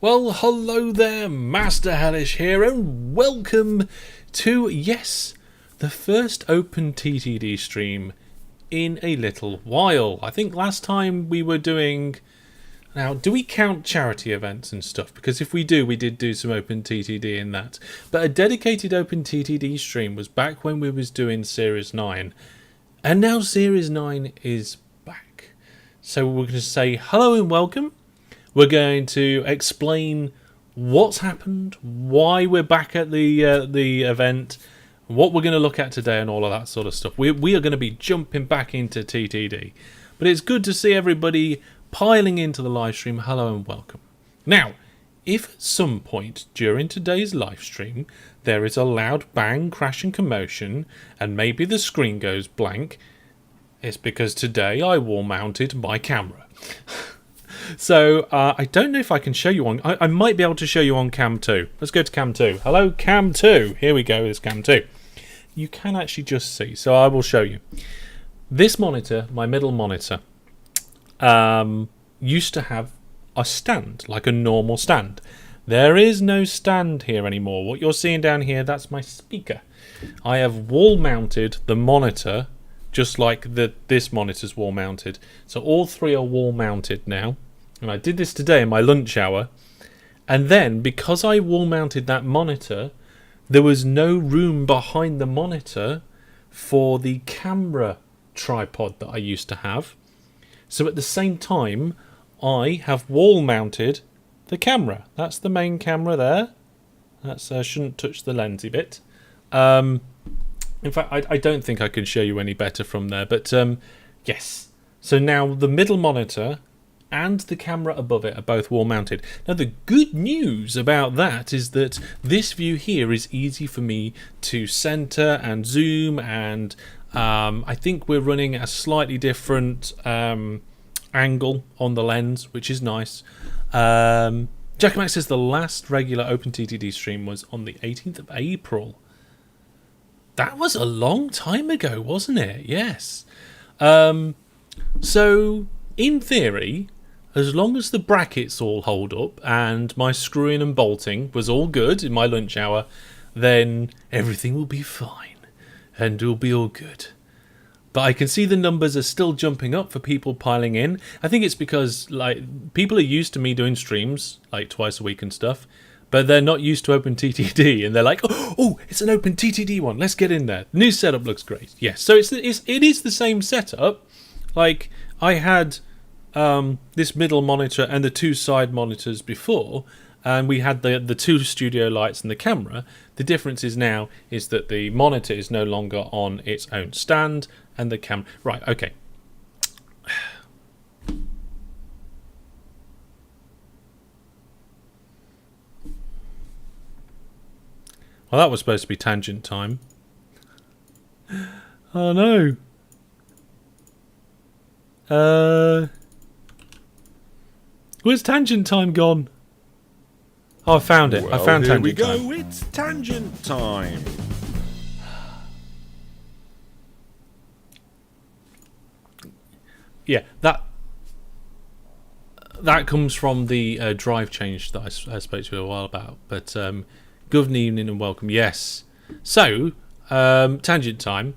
Well, hello there, Master Hellish here, and welcome to, yes, the first OpenTTD stream in a little while. I think last time we were doing... Now, do we count charity events and stuff? Because if we do, we did do some OpenTTD in that. But a dedicated OpenTTD stream was back when we was doing Series 9. And now Series 9 is back. So we're going to say hello and welcome. We're going to explain what's happened, why we're back at the event, what we're going to look at today and all of that sort of stuff. We are going to be jumping back into TTD. But it's good to see everybody piling into the live stream. Hello and welcome. Now, if at some point during today's live stream there is a loud bang, crash and commotion and maybe the screen goes blank, it's because today I wall mounted my camera. So, I don't know if I can show you on... I might be able to show you on Cam 2. Let's go to Cam 2. Hello, Cam 2. Here we go, it's Cam 2. You can actually just see, so I will show you. This monitor, my middle monitor, used to have a stand, like a normal stand. There is no stand here anymore. What you're seeing down here, that's my speaker. I have wall-mounted the monitor, just like this monitor's wall-mounted. So all three are wall-mounted now. And I did this today in my lunch hour. And then, because I wall-mounted that monitor, there was no room behind the monitor for the camera tripod that I used to have. So at the same time, I have wall-mounted the camera. That's the main camera there. That's shouldn't touch the lensy bit. In fact, I don't think I can show you any better from there. But yes. So now the middle monitor and the camera above it are both wall mounted. Now the good news about that is that this view here is easy for me to center and zoom, and I think we're running a slightly different angle on the lens, which is nice. Jack Max says the last regular OpenTTD stream was on the 18th of April. That was a long time ago, wasn't it? Yes. So in theory, as long as the brackets all hold up and my screwing and bolting was all good in my lunch hour, then everything will be fine and will be all good. But I can see the numbers are still jumping up for people piling in. I think it's because like people are used to me doing streams like twice a week and stuff, but they're not used to OpenTTD, and they're like, oh, it's an OpenTTD one. Let's get in there. The new setup looks great. Yes, so it is the same setup. Like I had this middle monitor and the two side monitors before, and we had the two studio lights and the camera. The difference is now is that the monitor is no longer on its own stand, and the camera... Right, okay. Well, that was supposed to be tangent time. Oh no. Where's tangent time gone? Oh, I found it. Well, I found tangent time. Here we go. It's tangent time. Yeah, that comes from the drive change that I spoke to you a while about. But good evening and welcome. Yes. So, tangent time.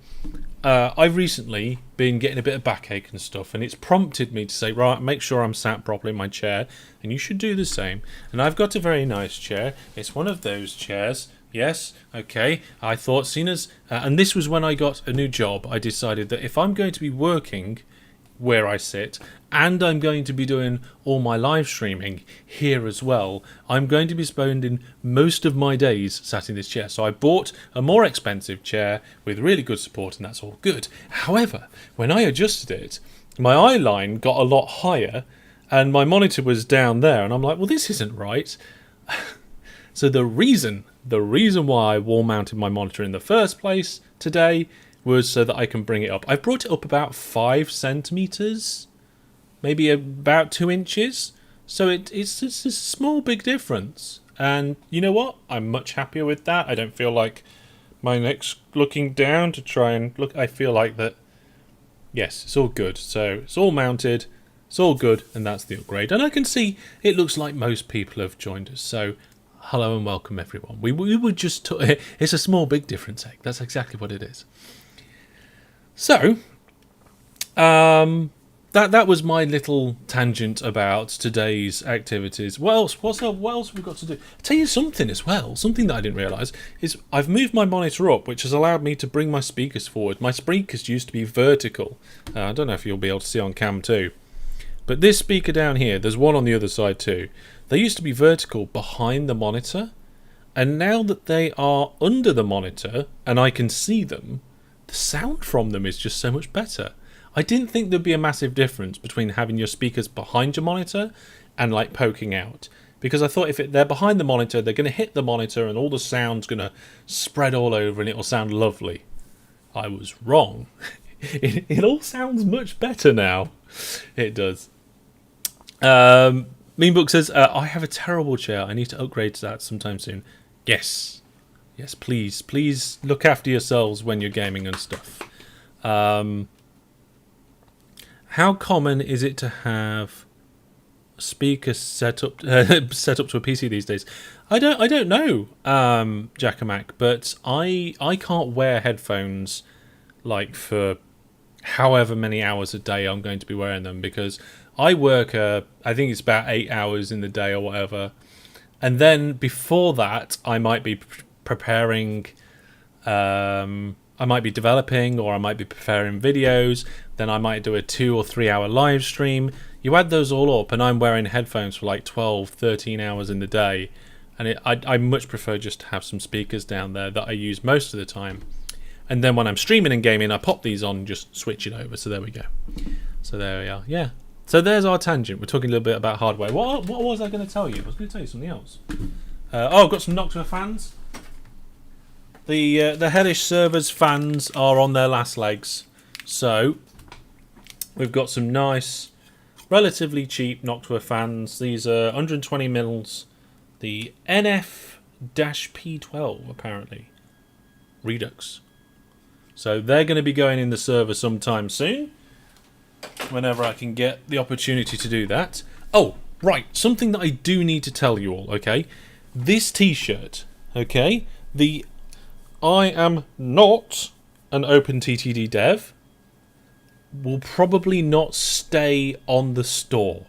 I've recently been getting a bit of backache and stuff, and it's prompted me to say, right, make sure I'm sat properly in my chair, and you should do the same. And I've got a very nice chair. It's one of those chairs. Yes, okay. I thought, seen as... and this was when I got a new job. I decided that if I'm going to be working where I sit, and I'm going to be doing all my live streaming here as well, I'm going to be spending most of my days sat in this chair. So I bought a more expensive chair with really good support, and that's all good. However, when I adjusted it, my eye line got a lot higher and my monitor was down there, and I'm like, well, this isn't right. So the reason why I wall mounted my monitor in the first place today was so that I can bring it up. I've brought it up about 5 centimeters, maybe about 2 inches. So it's a small, big difference. And you know what? I'm much happier with that. I don't feel like my neck's looking down to try and look. I feel like that, yes, it's all good. So it's all mounted. It's all good, and that's the upgrade. And I can see it looks like most people have joined us. So, hello and welcome, everyone. We were just... it's a small, big difference, Egg. That's exactly what it is. So, that was my little tangent about today's activities. What else have we got to do? I'll tell you something as well. Something that I didn't realise is I've moved my monitor up, which has allowed me to bring my speakers forward. My speakers used to be vertical. I don't know if you'll be able to see on cam too. But this speaker down here, there's one on the other side too. They used to be vertical behind the monitor. And now that they are under the monitor and I can see them, the sound from them is just so much better. I didn't think there'd be a massive difference between having your speakers behind your monitor and like poking out. Because I thought if they're behind the monitor, they're going to hit the monitor and all the sound's going to spread all over and it'll sound lovely. I was wrong. It all sounds much better now. It does. Meanbook says, I have a terrible chair. I need to upgrade to that sometime soon. Yes. Yes, please. Please look after yourselves when you're gaming and stuff. How common is it to have speakers set up to a PC these days? I don't know, Jackamac, but I can't wear headphones like for however many hours a day I'm going to be wearing them, because I work I think it's about 8 hours in the day or whatever, and then before that I might be preparing, I might be developing, or I might be preparing videos. Then I might do a 2 or 3 hour live stream. You add those all up and I'm wearing headphones for like 12, 13 hours in the day. And I much prefer just to have some speakers down there that I use most of the time. And then when I'm streaming and gaming, I pop these on and just switch it over. So there we go. So there we are. Yeah. So there's our tangent. We're talking a little bit about hardware. What was I going to tell you? I was going to tell you something else. I've got some Noctua fans. The Hellish Servers fans are on their last legs. So we've got some nice, relatively cheap Noctua fans. These are 120 mils. The NF-P12 apparently. Redux. So they're going to be going in the server sometime soon. Whenever I can get the opportunity to do that. Oh, right. Something that I do need to tell you all, okay? This t-shirt, okay? I am not an OpenTTD dev. Will probably not stay on the store.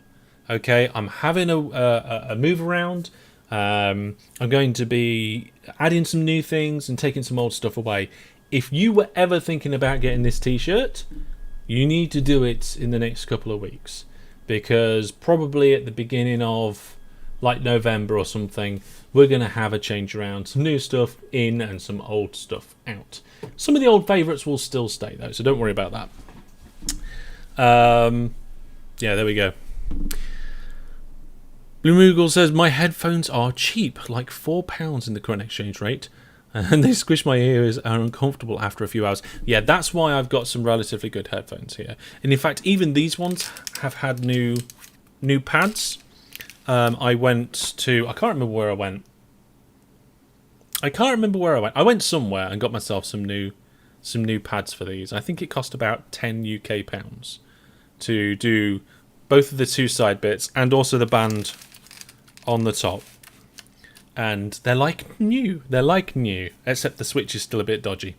Okay, I'm having a move around. I'm going to be adding some new things and taking some old stuff away. If you were ever thinking about getting this t-shirt, you need to do it in the next couple of weeks, because probably at the beginning of like November or something, we're going to have a change around. Some new stuff in and some old stuff out. Some of the old favourites will still stay though, so don't worry about that. Yeah, there we go. Blue Moogle says, my headphones are cheap, like £4 in the current exchange rate, and they squish my ears and are uncomfortable after a few hours. Yeah, that's why I've got some relatively good headphones here. And in fact, even these ones have had new pads. I went to... I can't remember where I went. I went somewhere and got myself some new pads for these. I think it cost about 10 UK pounds to do both of the two side bits and also the band on the top. And they're like new. Except the switch is still a bit dodgy.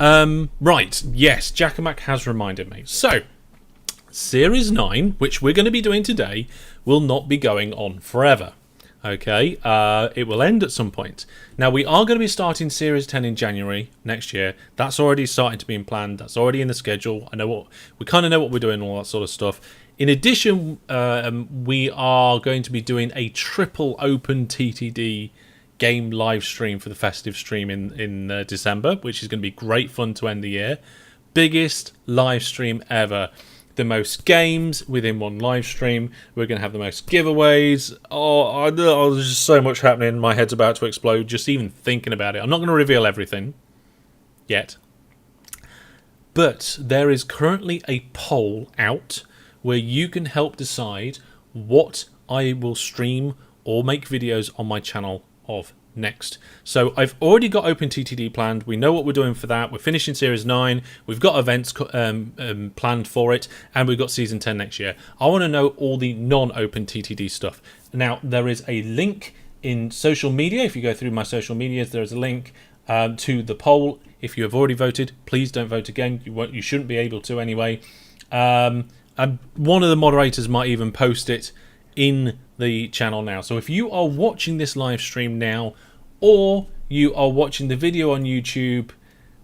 Right, yes, Jackamac has reminded me. So, Series 9, which we're going to be doing today, will not be going on forever. Okay, it will end at some point. Now, we are going to be starting Series 10 in January next year. That's already starting to be planned. That's already in the schedule. We kind of know what we're doing, all that sort of stuff. In addition, we are going to be doing a triple OpenTTD game live stream for the festive stream in December, which is going to be great fun to end the year. Biggest live stream ever. The most games within one live stream. We're going to have the most giveaways. Oh, there's just so much happening. My head's about to explode just even thinking about it. I'm not going to reveal everything yet. But there is currently a poll out where you can help decide what I will stream or make videos on my channel of next. So I've already got OpenTTD planned. We know what we're doing for that. We're finishing Series 9. We've got events planned for it. And we've got Season 10 next year. I want to know all the non-OpenTTD stuff. Now, there is a link in social media. If you go through my social medias, there is a link to the poll. If you have already voted, please don't vote again. You shouldn't be able to anyway. And one of the moderators might even post it in the channel now. So if you are watching this live stream now, or you are watching the video on YouTube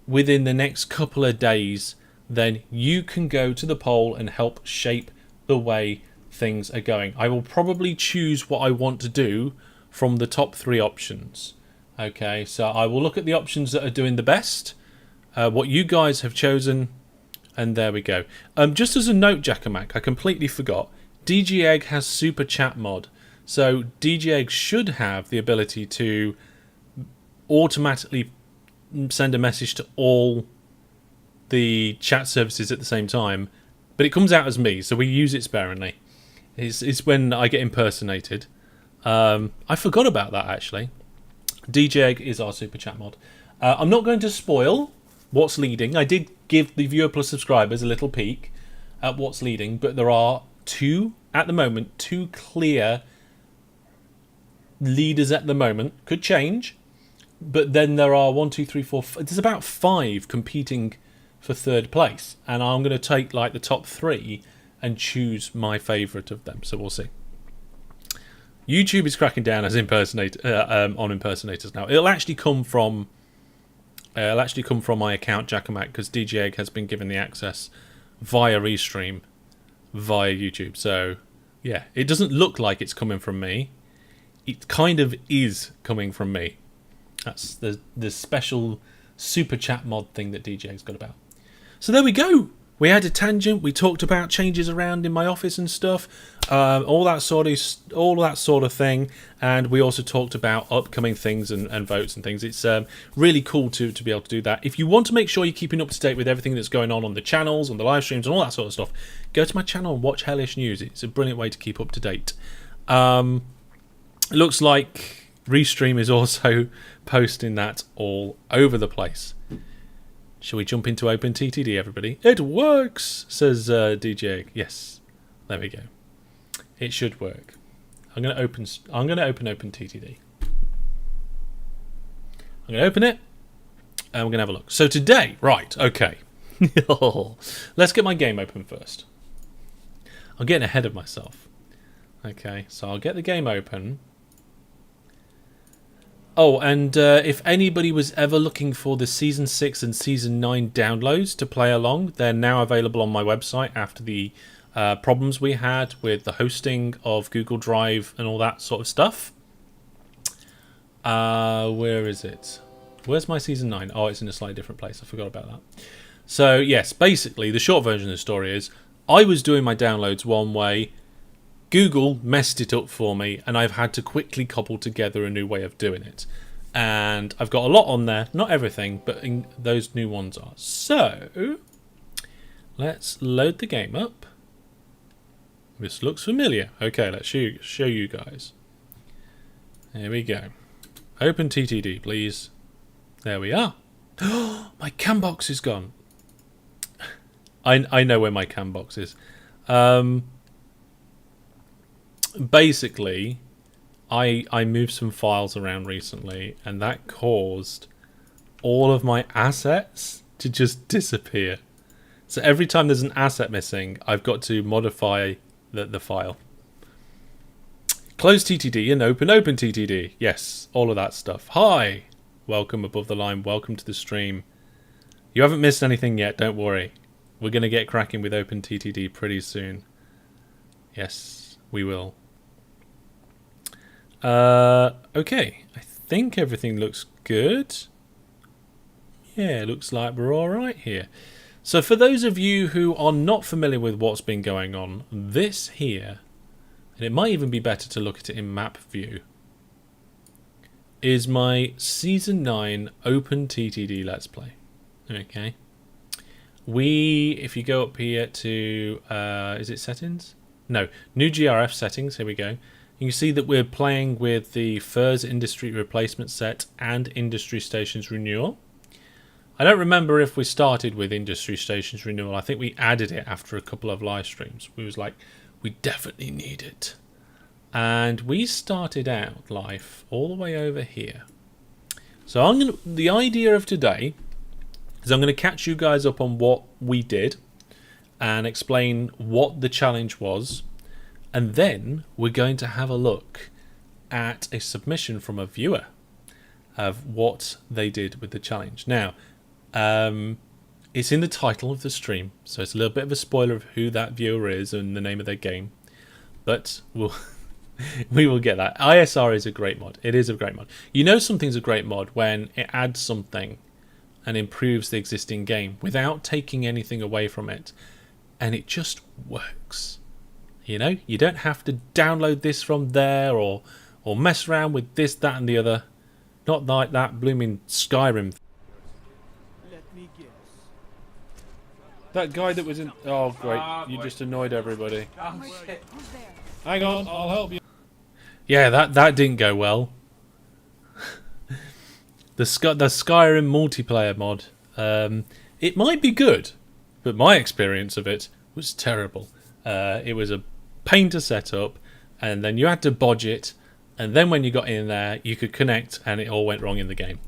within the next couple of days, then you can go to the poll and help shape the way things are going. I will probably choose what I want to do from the top 3 options. Okay, so I will look at the options that are doing the best, what you guys have chosen, and there we go. Just as a note, Jackomac, I completely forgot. DG Egg has Super Chat mod, so DG Egg should have the ability to automatically send a message to all the chat services at the same time, but it comes out as me, so we use it sparingly. It's when I get impersonated. I forgot about that, actually. DJ Egg is our Super Chat mod. I'm not going to spoil what's leading. I did give the Viewer Plus subscribers a little peek at what's leading, but there are at the moment, two clear leaders at the moment. Could change, but then there are 1, 2, 3, 4. There's about 5 competing for third place, and I'm going to take like the top 3 and choose my favourite of them. So we'll see. YouTube is cracking down as on impersonators now. It'll actually come from my account Jackomac, because DJ Egg has been given the access via Restream via YouTube. So yeah, it doesn't look like it's coming from me. It kind of is coming from me. That's the special super chat mod thing that DJ Egg's got about. So there we go. We had a tangent. We talked about changes around in my office and stuff, all that sort of thing, and we also talked about upcoming things and votes and things. It's really cool to be able to do that. If you want to make sure you're keeping up to date with everything that's going on the channels, on the live streams, and all that sort of stuff, go to my channel and watch Hellish News. It's a brilliant way to keep up to date. It looks like Restream is also posting that all over the place. Shall we jump into OpenTTD, everybody? It works, says DJ. Yes, there we go. It should work. I'm going to open OpenTTD. I'm going to open it, and we're going to have a look. So today, right? Okay. Let's get my game open first. I'm getting ahead of myself. Okay, so I'll get the game open. Oh, and if anybody was ever looking for the Season 6 and Season 9 downloads to play along, they're now available on my website after the problems we had with the hosting of Google Drive and all that sort of stuff. Where is it? Where's my Season 9? Oh, it's in a slightly different place. I forgot about that. So, yes, basically, the short version of the story is I was doing my downloads one way. Google messed it up for me, and I've had to quickly cobble together a new way of doing it. And I've got a lot on there, not everything, but those new ones are. So, let's load the game up. This looks familiar. Okay, let's show you guys. There we go. OpenTTD, please. There we are. My cam box is gone. I know where my cam box is. Basically, I moved some files around recently, and that caused all of my assets to just disappear. So every time there's an asset missing, I've got to modify the file. Close TTD and open OpenTTD. Yes, all of that stuff. Hi! Welcome above the line. Welcome to the stream. You haven't missed anything yet, don't worry. We're going to get cracking with OpenTTD pretty soon. Yes, we will. Okay, I think everything looks good. Yeah, it looks like we're all right here. So for those of you who are not familiar with what's been going on, this here, and it might even be better to look at it in map view, is my Season 9 OpenTTD Let's Play. Okay. If you go up here to, is it settings? No, new GRF settings, here we go. You can see that we're playing with the FIRS Industry Replacement Set and Industry Stations Renewal. I don't remember if we started with Industry Stations Renewal. I think we added it after a couple of live streams. We was like, we definitely need it. And we started out life all the way over here. So the idea of today is I'm going to catch you guys up on what we did and explain what the challenge was. And then we're going to have a look at a submission from a viewer of what they did with the challenge. Now, it's in the title of the stream, so it's a little bit of a spoiler of who that viewer is and the name of their game. But we will get that. ISR is a great mod. It is a great mod. You know something's a great mod when it adds something and improves the existing game without taking anything away from it. And it just works. You know, you don't have to download this from there or mess around with this, that and the other. Not like that blooming Skyrim. Let me guess. That guy that was in... Oh, great. You just annoyed everybody. Oh, shit. Hang on, I'll help you. Yeah, that didn't go well. the Skyrim multiplayer mod. It might be good, but my experience of it was terrible. It was a pain to set up, and then you had to bodge it, and then when you got in there, you could connect, and it all went wrong in the game.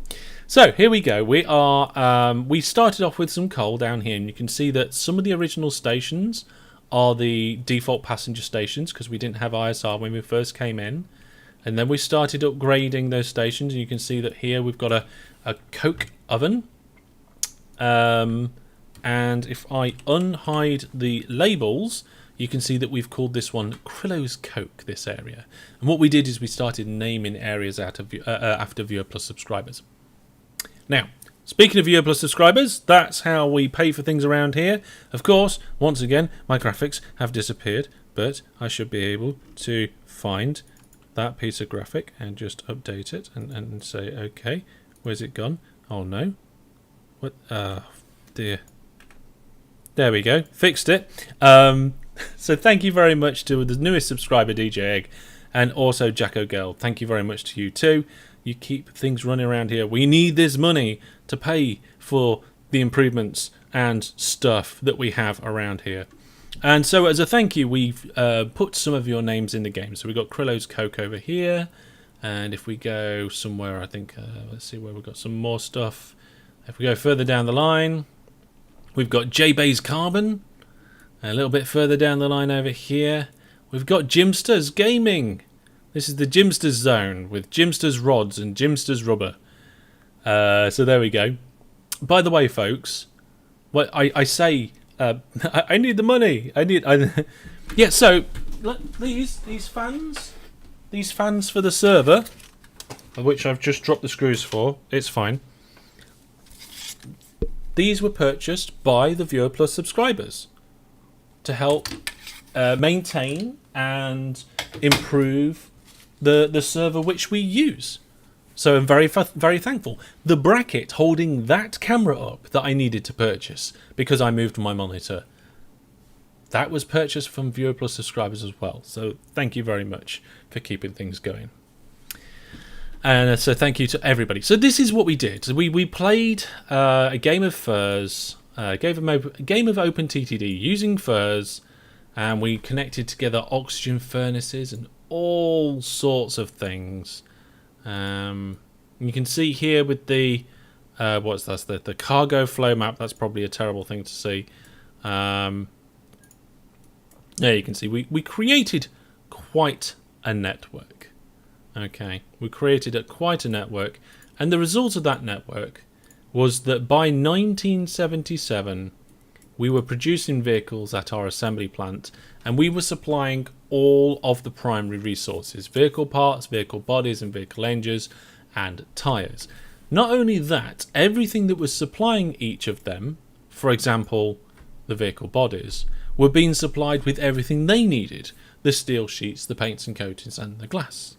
So here we go. We started off with some coal down here, and you can see that some of the original stations are the default passenger stations because we didn't have ISR when we first came in, and then we started upgrading those stations, and you can see that here we've got a coke oven, and if I unhide the labels, you can see that we've called this one Krillo's Coke, this area. And what we did is we started naming areas after Viewer Plus subscribers. Now, speaking of Viewer Plus subscribers, that's how we pay for things around here. Of course, once again, my graphics have disappeared, but I should be able to find that piece of graphic and just update it and say, okay, where's it gone? Oh no. What? Dear. There we go. Fixed it. So thank you very much to the newest subscriber, DJ Egg, and also Jacko Girl. Thank you very much to you too. You keep things running around here. We need this money to pay for the improvements and stuff that we have around here. And so as a thank you, we've put some of your names in the game. So we've got Krillo's Coke over here. And if we go somewhere, I think, let's see where we've got some more stuff. If we go further down the line, we've got J-Bay's Carbon. A little bit further down the line over here, we've got Jimsters Gaming. This is the Jimsters zone with Jimsters rods and Jimsters rubber. So there we go. By the way, folks, what I say, I need the money. Yeah. So these fans for the server, of which I've just dropped the screws for. It's fine. These were purchased by the Viewer Plus subscribers to help maintain and improve the server which we use. So I'm very thankful. The bracket holding that camera up that I needed to purchase because I moved my monitor, that was purchased from Viewer Plus subscribers as well. So thank you very much for keeping things going. And so thank you to everybody. So this is what we did. We played a game of FIRS, a game of OpenTTD using FIRS, and we connected together oxygen furnaces and all sorts of things. You can see here with the what's that? The cargo flow map. That's probably a terrible thing to see. There you can see we created quite a network. Okay, we created quite a network, and the result of that network was that by 1977 we were producing vehicles at our assembly plant, and we were supplying all of the primary resources: vehicle parts, vehicle bodies and vehicle engines and tyres. Not only that, everything that was supplying each of them, for example the vehicle bodies, were being supplied with everything they needed: the steel sheets, the paints and coatings and the glass.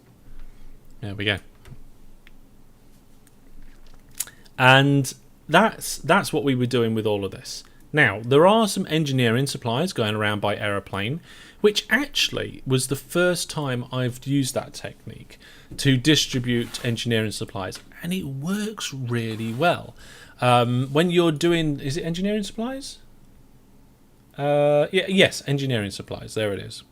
There we go. And that's what we were doing with all of this. Now, there are some engineering supplies going around by aeroplane, which actually was the first time I've used that technique to distribute engineering supplies, and it works really well. When you're doing, is it engineering supplies? Yes, engineering supplies. There it is.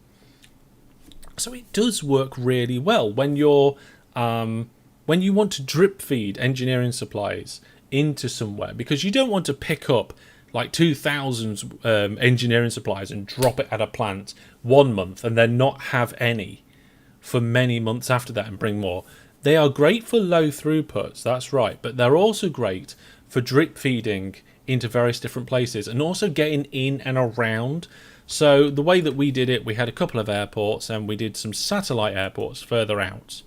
So it does work really well when you're when you want to drip feed engineering supplies into somewhere, because you don't want to pick up like 2,000 engineering supplies and drop it at a plant 1 month and then not have any for many months after that and bring more. They are great for low throughputs, that's right, but they're also great for drip feeding into various different places and also getting in and around. So the way that we did it, we had a couple of airports and we did some satellite airports further out.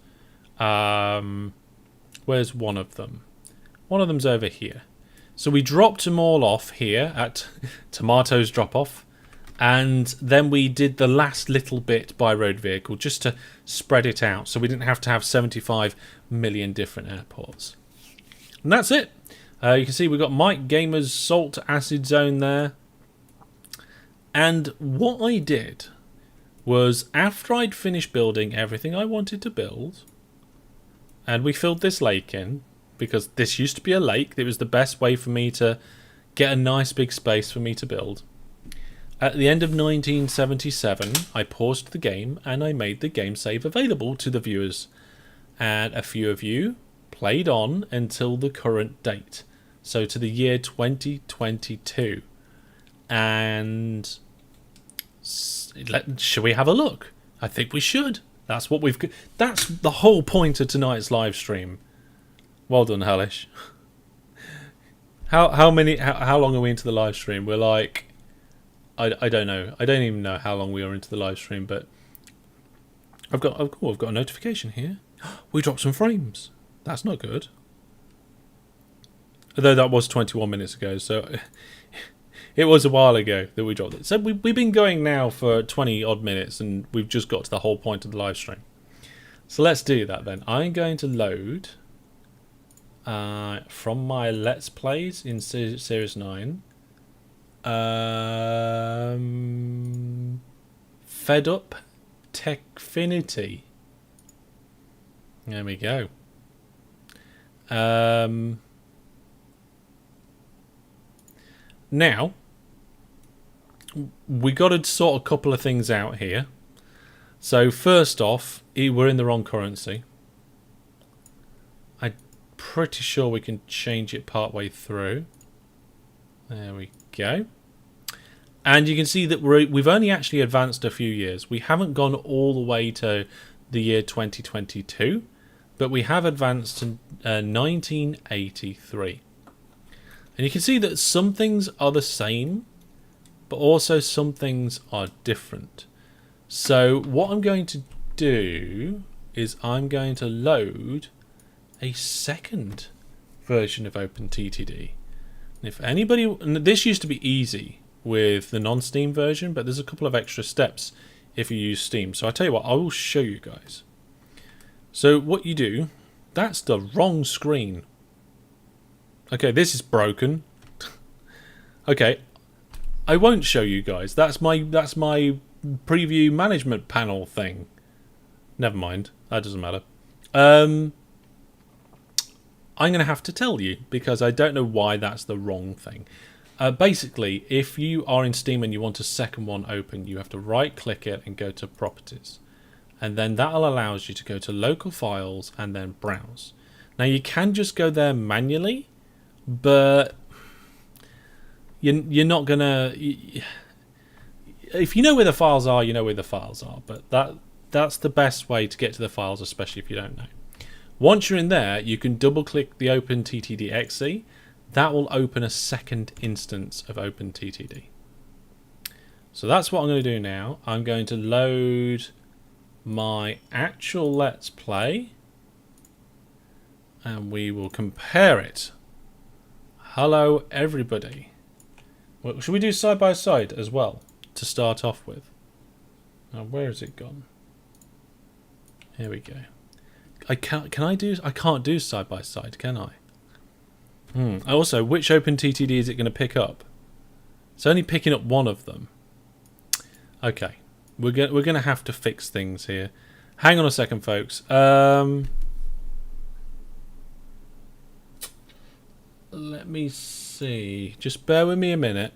Where's one of them? One of them's over here. So we dropped them all off here at Tomatoes Drop Off, and then we did the last little bit by road vehicle just to spread it out so we didn't have to have 75 million different airports. And that's it. You can see we've got Mike Gamer's Salt Acid Zone there. And what I did was, after I'd finished building everything I wanted to build, and we filled this lake in, because this used to be a lake, it was the best way for me to get a nice big space for me to build. At the end of 1977, I paused the game and I made the game save available to the viewers. And a few of you played on until the current date. So to the year 2022. And should we have a look? I think we should. That's the whole point of tonight's live stream. Well done, Hellish. How long are we into the live stream? We're like, I don't know. I don't even know how long we are into the live stream, but I've got a notification here. We dropped some frames. That's not good. Although that was 21 minutes ago, so it was a while ago that we dropped it. So we've been going now for 20 odd minutes, and we've just got to the whole point of the live stream. So let's do that then. I'm going to load from my Let's Plays in Series 9. FedUp Tekhfinity. There we go. Now, we got to sort a couple of things out here. So first off, we're in the wrong currency. I'm pretty sure we can change it part way through. There we go. And you can see that we've only actually advanced a few years. We haven't gone all the way to the year 2022, but we have advanced to 1983. And you can see that some things are the same, but also some things are different. So what I'm going to do is I'm going to load a second version of OpenTTD. And if anybody, and this used to be easy with the non-Steam version, but there's a couple of extra steps if you use Steam. So I tell you what, I will show you guys. So what you do, that's the wrong screen. Okay, this is broken. Okay, I won't show you guys. That's my preview management panel thing. Never mind, that doesn't matter. I'm going to have to tell you because I don't know why that's the wrong thing. Basically, if you are in Steam and you want a second one open, you have to right-click it and go to Properties. And then that'll allow you to go to Local Files and then Browse. Now, you can just go there manually, but you're not going to... If you know where the files are, you know where the files are. But that's the best way to get to the files, especially if you don't know. Once you're in there, you can double-click the OpenTTD exe. That will open a second instance of OpenTTD. So that's what I'm going to do now. I'm going to load my actual Let's Play. And we will compare it. Hello, everybody. Well, should we do side by side as well to start off with? Now, where has it gone? Here we go. I can't do side by side, can I? Also, which OpenTTD is it going to pick up? It's only picking up one of them. Okay. we're gonna have to fix things here. Hang on a second, folks. Let me see. Just bear with me a minute.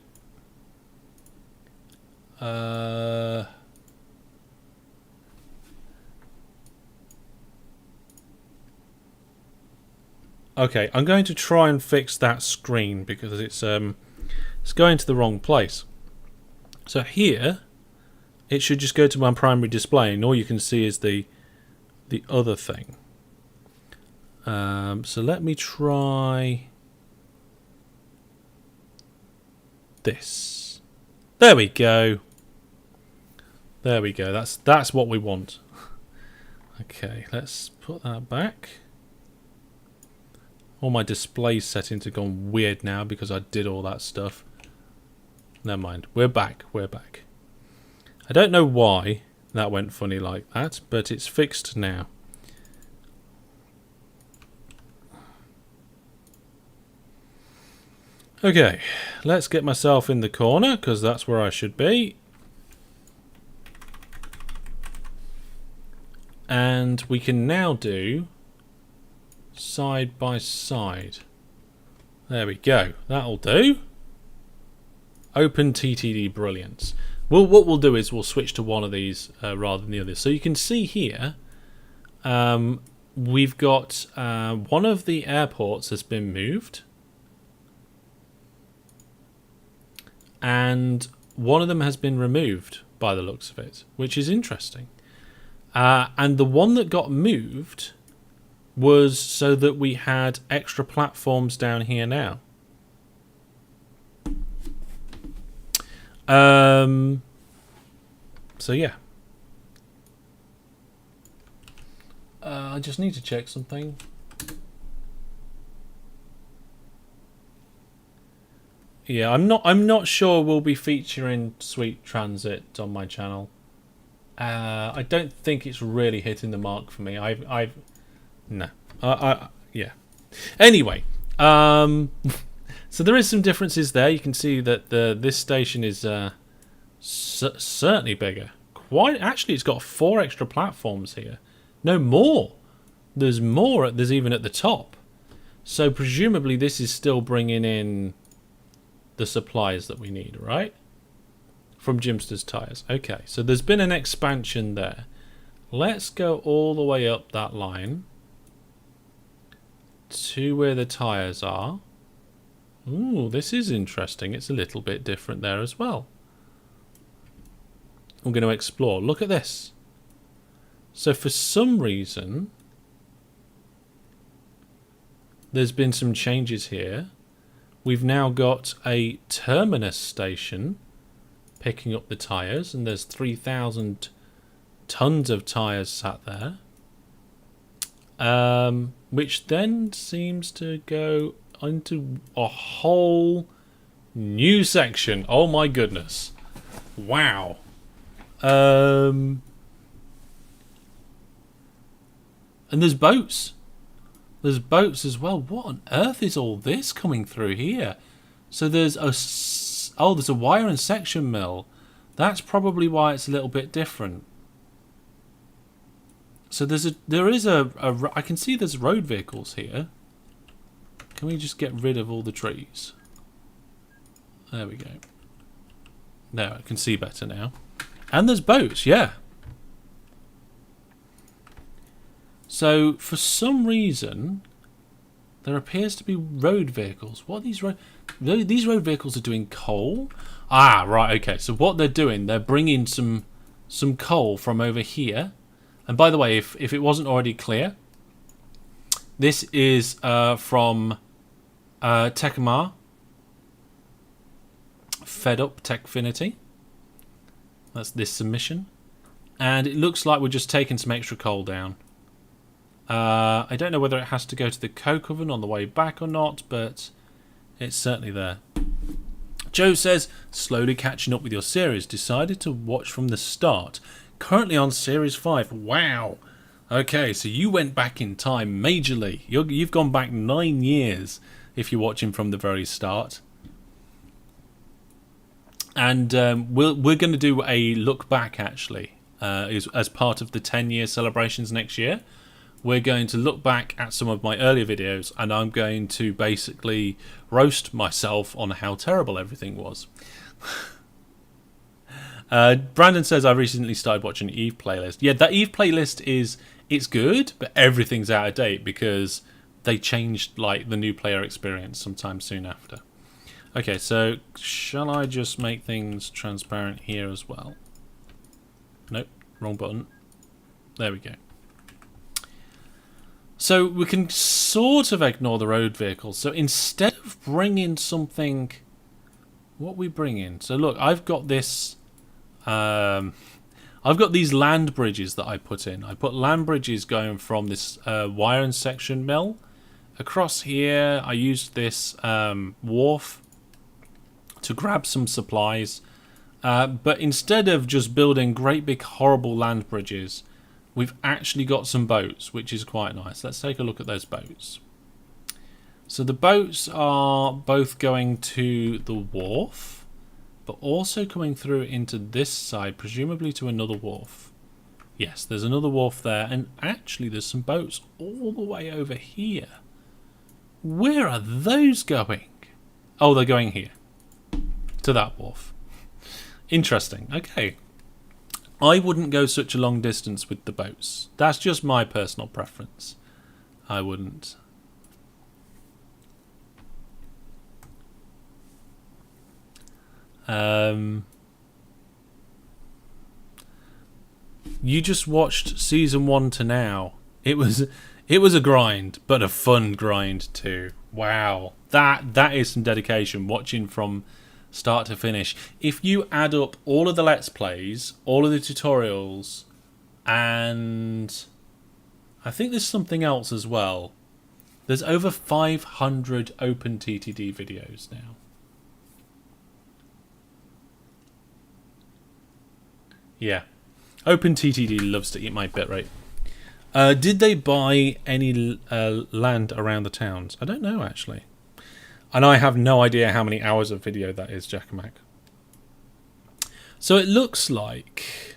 Okay, I'm going to try and fix that screen because it's going to the wrong place. So here, it should just go to my primary display, and all you can see is the other thing. So let me try this. There we go. There we go. That's what we want. Okay, let's put that back. All my display settings have gone weird now because I did all that stuff. Never mind. We're back. We're back. I don't know why that went funny like that, but it's fixed now. Okay, let's get myself in the corner because that's where I should be. And we can now do side by side. There we go. That'll do. OpenTTD brilliance. Well, what we'll do is we'll switch to one of these rather than the other. So you can see here, we've got one of the airports has been moved, and one of them has been removed by the looks of it, which is interesting. And the one that got moved was so that we had extra platforms down here now. So yeah. I just need to check something. Yeah, I'm not sure we'll be featuring Sweet Transit on my channel. I don't think it's really hitting the mark for me. No. Yeah. Anyway, so there is some differences there. You can see that this station is certainly bigger. Actually, it's got 4 extra platforms here. No, more. There's more. There's even at the top. So presumably this is still bringing in the supplies that we need, right? From Jimster's Tyres. Okay, so there's been an expansion there. Let's go all the way up that line to where the tyres are. Ooh, this is interesting. It's a little bit different there as well. I'm going to explore. Look at this. So for some reason, there's been some changes here. We've now got a terminus station picking up the tyres, and there's 3,000 tons of tyres sat there. Which then seems to go into a whole new section. Oh my goodness. Wow. And there's boats. There's boats as well. What on earth is all this coming through here? So there's there's a wire and section mill. That's probably why it's a little bit different. So I can see there's road vehicles here. Can we just get rid of all the trees? There we go. There, I can see better now. And there's boats, yeah. So for some reason, there appears to be road vehicles. What are these road? These road vehicles are doing coal. Ah, right. Okay. So what they're doing, they're bringing some coal from over here. And by the way, if it wasn't already clear, this is from FedUp Tekhfinity. That's this submission. And it looks like we're just taking some extra coal down. I don't know whether it has to go to the coke oven on the way back or not, but it's certainly there. Joe says, slowly catching up with your series. Decided to watch from the start. Currently on Series 5. Wow. Okay, so you went back in time majorly. You've gone back 9 years if you're watching from the very start. And we're going to do a look back, actually, as part of the 10-year celebrations next year. We're going to look back at some of my earlier videos, and I'm going to basically roast myself on how terrible everything was. Brandon says, I recently started watching Eve playlist. Yeah, that Eve playlist it's good, but everything's out of date because they changed like the new player experience sometime soon after. Okay, so shall I just make things transparent here as well? Nope, wrong button. There we go. So we can sort of ignore the road vehicles. So instead of bringing something, what we bring in? So look, I've got this. I've got these land bridges that I put in. I put land bridges going from this wire and section mill across here. I used this wharf to grab some supplies. But instead of just building great big horrible land bridges, we've actually got some boats, which is quite nice. Let's take a look at those boats. So the boats are both going to the wharf, but also coming through into this side, presumably to another wharf. Yes, there's another wharf there, and actually there's some boats all the way over here. Where are those going? Oh, they're going here, to that wharf. Interesting. Okay. I wouldn't go such a long distance with the boats. That's just my personal preference. I wouldn't. You just watched season 1 to now. It was a grind, but a fun grind too. Wow. That is some dedication, watching from start to finish. If you add up all of the Let's Plays, all of the tutorials, and I think there's something else as well. There's over 500 OpenTTD videos now. Yeah. OpenTTD loves to eat my bitrate. Did they buy any land around the towns? I don't know, actually. And I have no idea how many hours of video that is, Jackamak. So it looks like,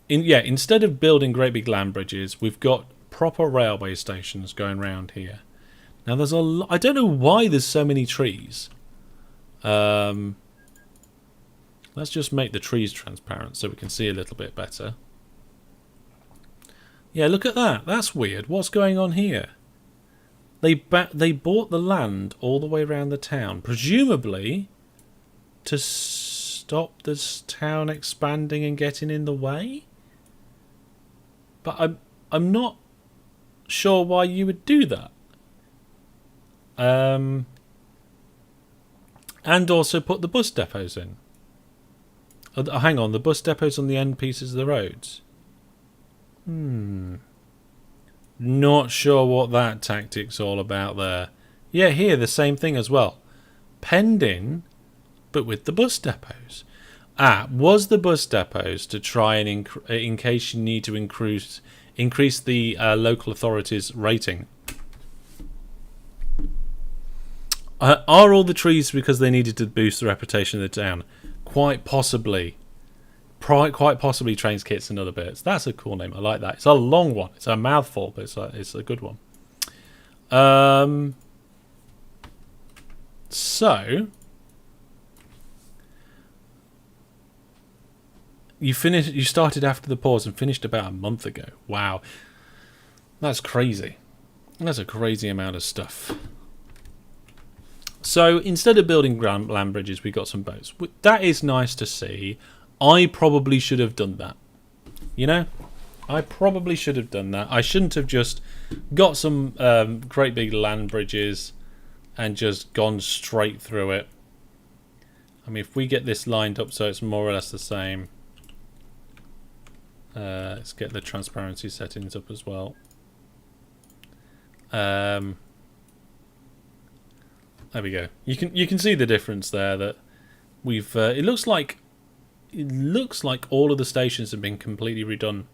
instead of building great big land bridges, we've got proper railway stations going around here. Now there's I don't know why there's so many trees. Let's just make the trees transparent so we can see a little bit better. Yeah, look at that. That's weird. What's going on here? They bought the land all the way around the town, presumably to stop this town expanding and getting in the way. But I'm not sure why you would do that. And also put the bus depots in. Oh, hang on, the bus depots on the end pieces of the roads. Not sure what that tactic's all about there. Yeah, here, the same thing as well. Penned in, but with the bus depots. Was the bus depots to try and, in case you need to increase the local authorities' rating? Are all the trees because they needed to boost the reputation of the town? Quite possibly. Quite possibly trains, kits and other bits. That's a cool name. I like that. It's a long one. It's a mouthful, but it's a good one. So you started after the pause and finished about a month ago. Wow. That's crazy. That's a crazy amount of stuff. So instead of building land bridges, we got some boats. That is nice to see. I probably should have done that. You know? I probably should have done that. I shouldn't have just got some great big land bridges and just gone straight through it. I mean, if we get this lined up so it's more or less the same. Let's get the transparency settings up as well. There we go. You can see the difference there that we've. It looks like all of the stations have been completely redone.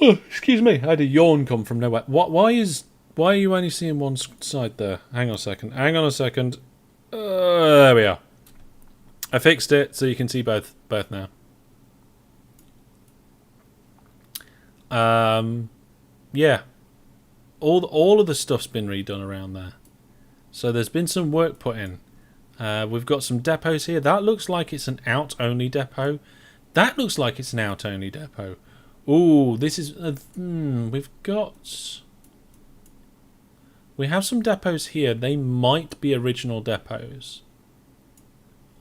Oh, excuse me, I had a yawn come from nowhere. Why are you only seeing one side there? Hang on a second. There we are. I fixed it so you can see both now. Yeah. All of the stuff's been redone around there. So there's been some work put in. We've got some depots here. That looks like it's an out-only depot. That looks like it's an out-only depot. Ooh, this is... We have some depots here. They might be original depots.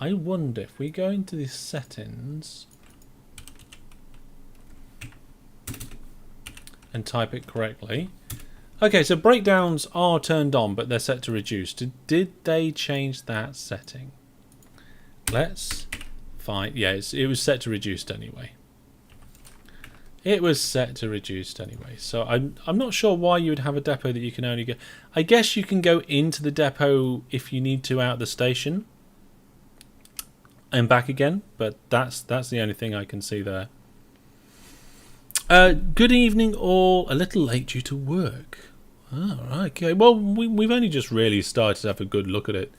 I wonder if we go into the settings and type it correctly. Okay, so breakdowns are turned on, but they're set to reduce. Did they change that setting? Let's find... Yeah, it was set to reduced anyway. It was set to reduced anyway. So I'm not sure why you would have a depot that you can only go... I guess you can go into the depot if you need to out the station and back again, but that's the only thing I can see there. Good evening all. A little late due to work. Oh, right, okay. Well, we've only just really started to have a good look at it.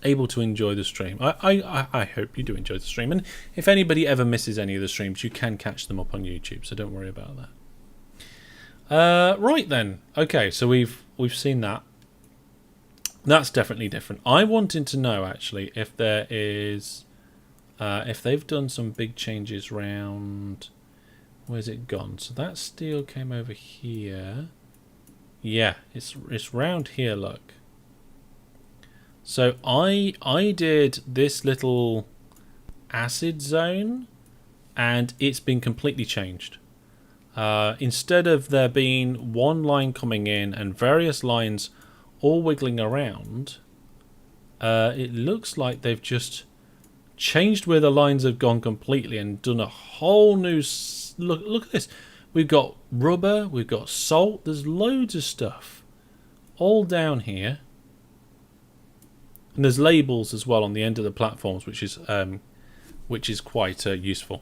Able to enjoy the stream. I hope you do enjoy the stream. And if anybody ever misses any of the streams, you can catch them up on YouTube, so don't worry about that. Right then. Okay, so we've seen that. That's definitely different. I wanted to know, actually, if there is... if they've done some big changes round... Where's it gone? So that steel came over here. Yeah, it's round here, look. So I did this little acid zone, and it's been completely changed. Instead of there being one line coming in and various lines all wiggling around, it looks like they've just changed where the lines have gone completely and done a whole new... Look at this. We've got rubber, we've got salt, there's loads of stuff all down here. And there's labels as well on the end of the platforms, which is quite useful.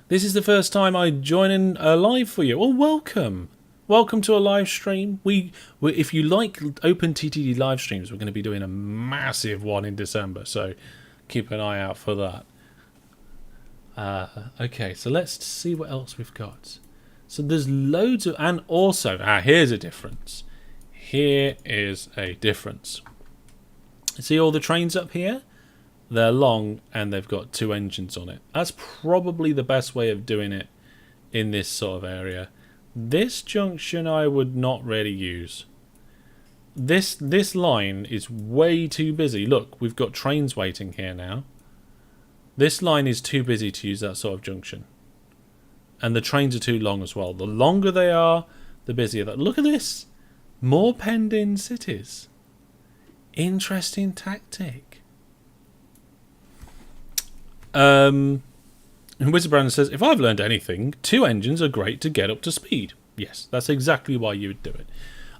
This is the first time I join in live for you. Oh, welcome. Welcome to a live stream. If you like OpenTTD live streams, we're going to be doing a massive one in December, so keep an eye out for that. Okay, so let's see what else we've got. So there's loads of... And also, here's a difference. Here is a difference. See all the trains up here? They're long and they've got 2 engines on it. That's probably the best way of doing it in this sort of area. This junction I would not really use. This line is way too busy. Look, we've got trains waiting here now. This line is too busy to use that sort of junction. And the trains are too long as well. The longer they are, the busier. Look at this. More penned-in cities. Interesting tactic. And Wizard Brandon says, if I've learned anything, 2 engines are great to get up to speed. Yes, that's exactly why you would do it.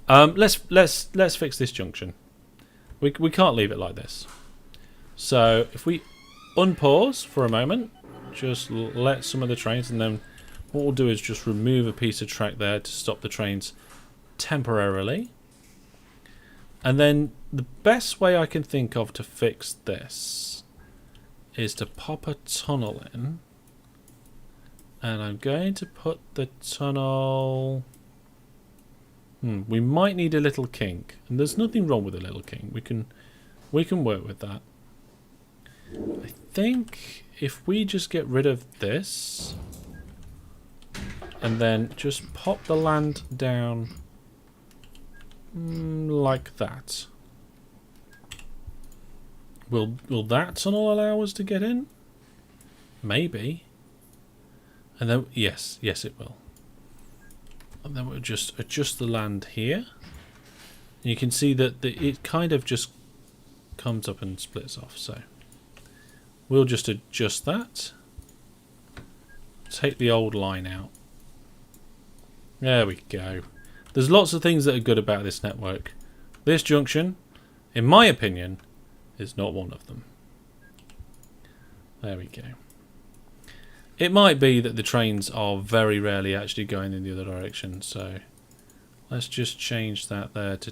Let's fix this junction. We can't leave it like this. So if we unpause for a moment, just let some of the trains, and then what we'll do is just remove a piece of track there to stop the trains temporarily. And then the best way I can think of to fix this is to pop a tunnel in. And I'm going to put the tunnel... we might need a little kink. And there's nothing wrong with a little kink. We can work with that. I think if we just get rid of this and then just pop the land down like that. Will that tunnel allow us to get in? Maybe. And then yes it will. And then we'll just adjust the land here. And you can see that it kind of just comes up and splits off. So we'll just adjust that. Take the old line out. There we go. There's lots of things that are good about this network. This junction, in my opinion, is not one of them. There we go. It might be that the trains are very rarely actually going in the other direction, so let's just change that there to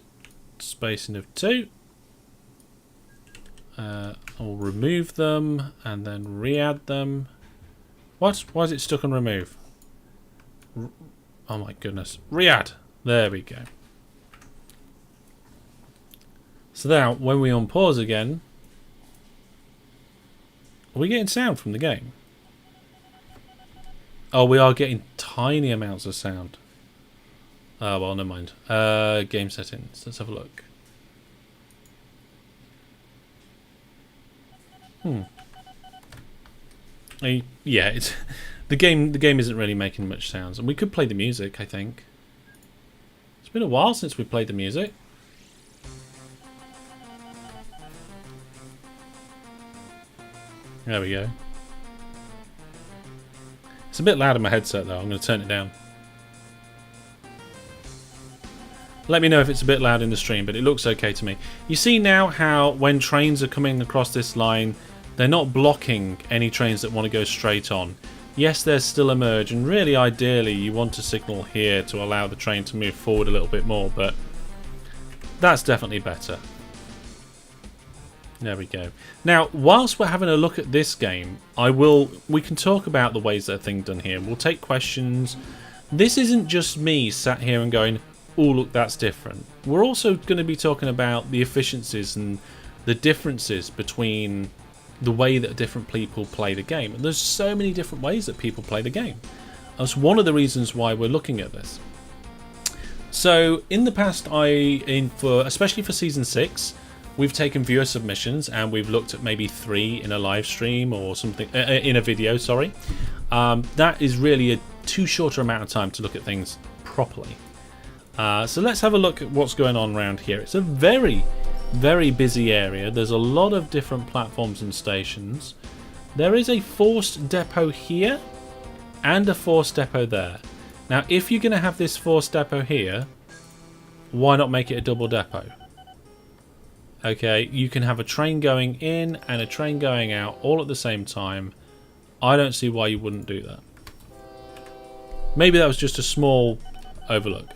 spacing of 2. I'll remove them and then re-add them. What? Why is it stuck on remove? Oh my goodness. Re-add. There we go. So now, when we unpause again, are we getting sound from the game? Oh, we are getting tiny amounts of sound. Oh, well, never mind. Game settings. Let's have a look. Yeah, it's the game. The game isn't really making much sounds, and we could play the music. I think it's been a while since we played the music. There we go. It's a bit loud in my headset though. I'm going to turn it down. Let me know if it's a bit loud in the stream, but it looks okay to me. You see now how when trains are coming across this line, they're not blocking any trains that want to go straight on. Yes, there's still a merge, and really ideally you want to signal here to allow the train to move forward a little bit more, but that's definitely better. There we go. Now, whilst we're having a look at this game, we can talk about the ways that are things done here. We'll take questions. This isn't just me sat here and going, oh look, that's different. We're also going to be talking about the efficiencies and the differences between the way that different people play the game. And there's so many different ways that people play the game. That's one of the reasons why we're looking at this. So in the past, especially for season 6, we've taken viewer submissions and we've looked at maybe 3 in a live stream or something, in a video, sorry. That is really a too shorter amount of time to look at things properly. So let's have a look at what's going on around here. It's a very, very busy area. There's a lot of different platforms and stations. There is a forced depot here and a forced depot there. Now, if you're going to have this forced depot here, why not make it a double depot? Okay, you can have a train going in and a train going out all at the same time. I don't see why you wouldn't do that. Maybe that was just a small overlook.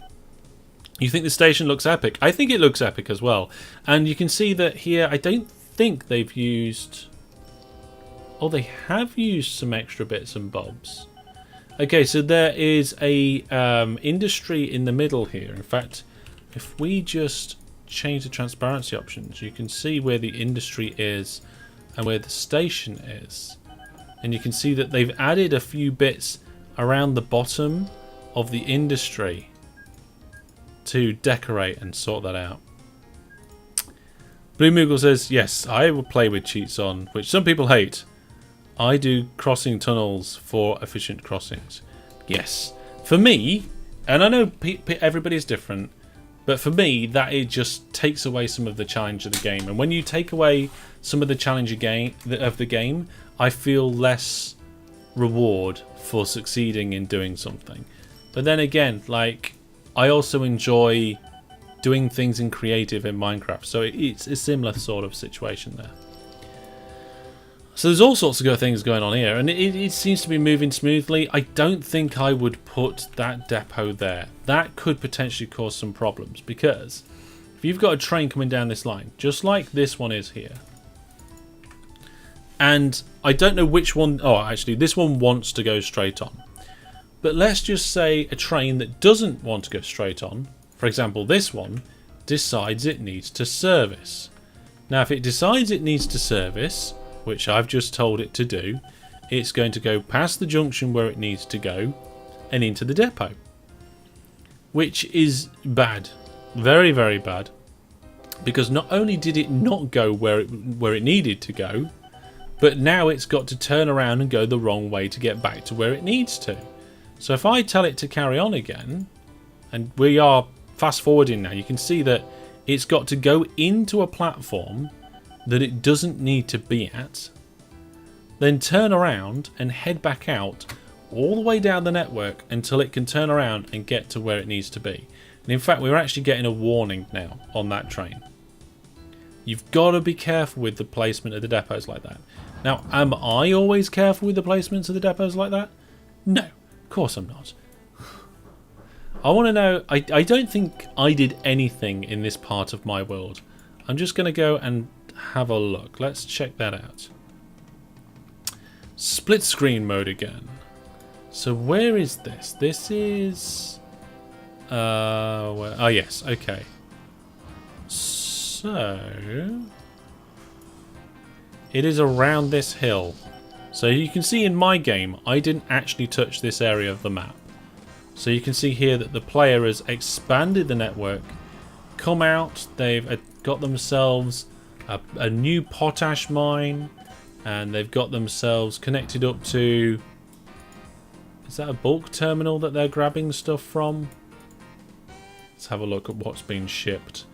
You think the station looks epic? I think it looks epic as well. And you can see that here, I don't think they've used... Oh, they have used some extra bits and bobs. Okay, so there is a industry in the middle here. In fact, if we just change the transparency options, you can see where the industry is and where the station is. And you can see that they've added a few bits around the bottom of the industry to decorate and sort that out. Blue Moogle says, yes, I will play with cheats on, which some people hate. I do crossing tunnels for efficient crossings. Yes. For me, and I know everybody's different, but for me, that it just takes away some of the challenge of the game. And when you take away some of the challenge of the game, I feel less reward for succeeding in doing something. But then again, like, I also enjoy doing things in creative in Minecraft, so it's a similar sort of situation there. So there's all sorts of good things going on here, and it seems to be moving smoothly. I don't think I would put that depot there. That could potentially cause some problems, because if you've got a train coming down this line, just like this one is here, and I don't know which one... Oh, actually, this one wants to go straight on. But let's just say a train that doesn't want to go straight on, for example, this one, decides it needs to service. Now, if it decides it needs to service, which I've just told it to do, it's going to go past the junction where it needs to go and into the depot, which is bad, very, very bad, because not only did it not go where it needed to go, but now it's got to turn around and go the wrong way to get back to where it needs to. So if I tell it to carry on again, and we are fast forwarding now, you can see that it's got to go into a platform that it doesn't need to be at, then turn around and head back out all the way down the network until it can turn around and get to where it needs to be. And in fact, we're actually getting a warning now on that train. You've got to be careful with the placement of the depots like that. Now, am I always careful with the placements of the depots like that? No, of course I'm not. I want to know... I don't think I did anything in this part of my world. I'm just going to go and have a look. Let's check that out. Split screen mode again. So where is this? This is... oh yes, okay. So... it is around this hill. So you can see in my game, I didn't actually touch this area of the map. So you can see here that the player has expanded the network, come out, they've got themselves a new potash mine, and they've got themselves connected up to... is that a bulk terminal that they're grabbing stuff from? Let's have a look at what's being shipped.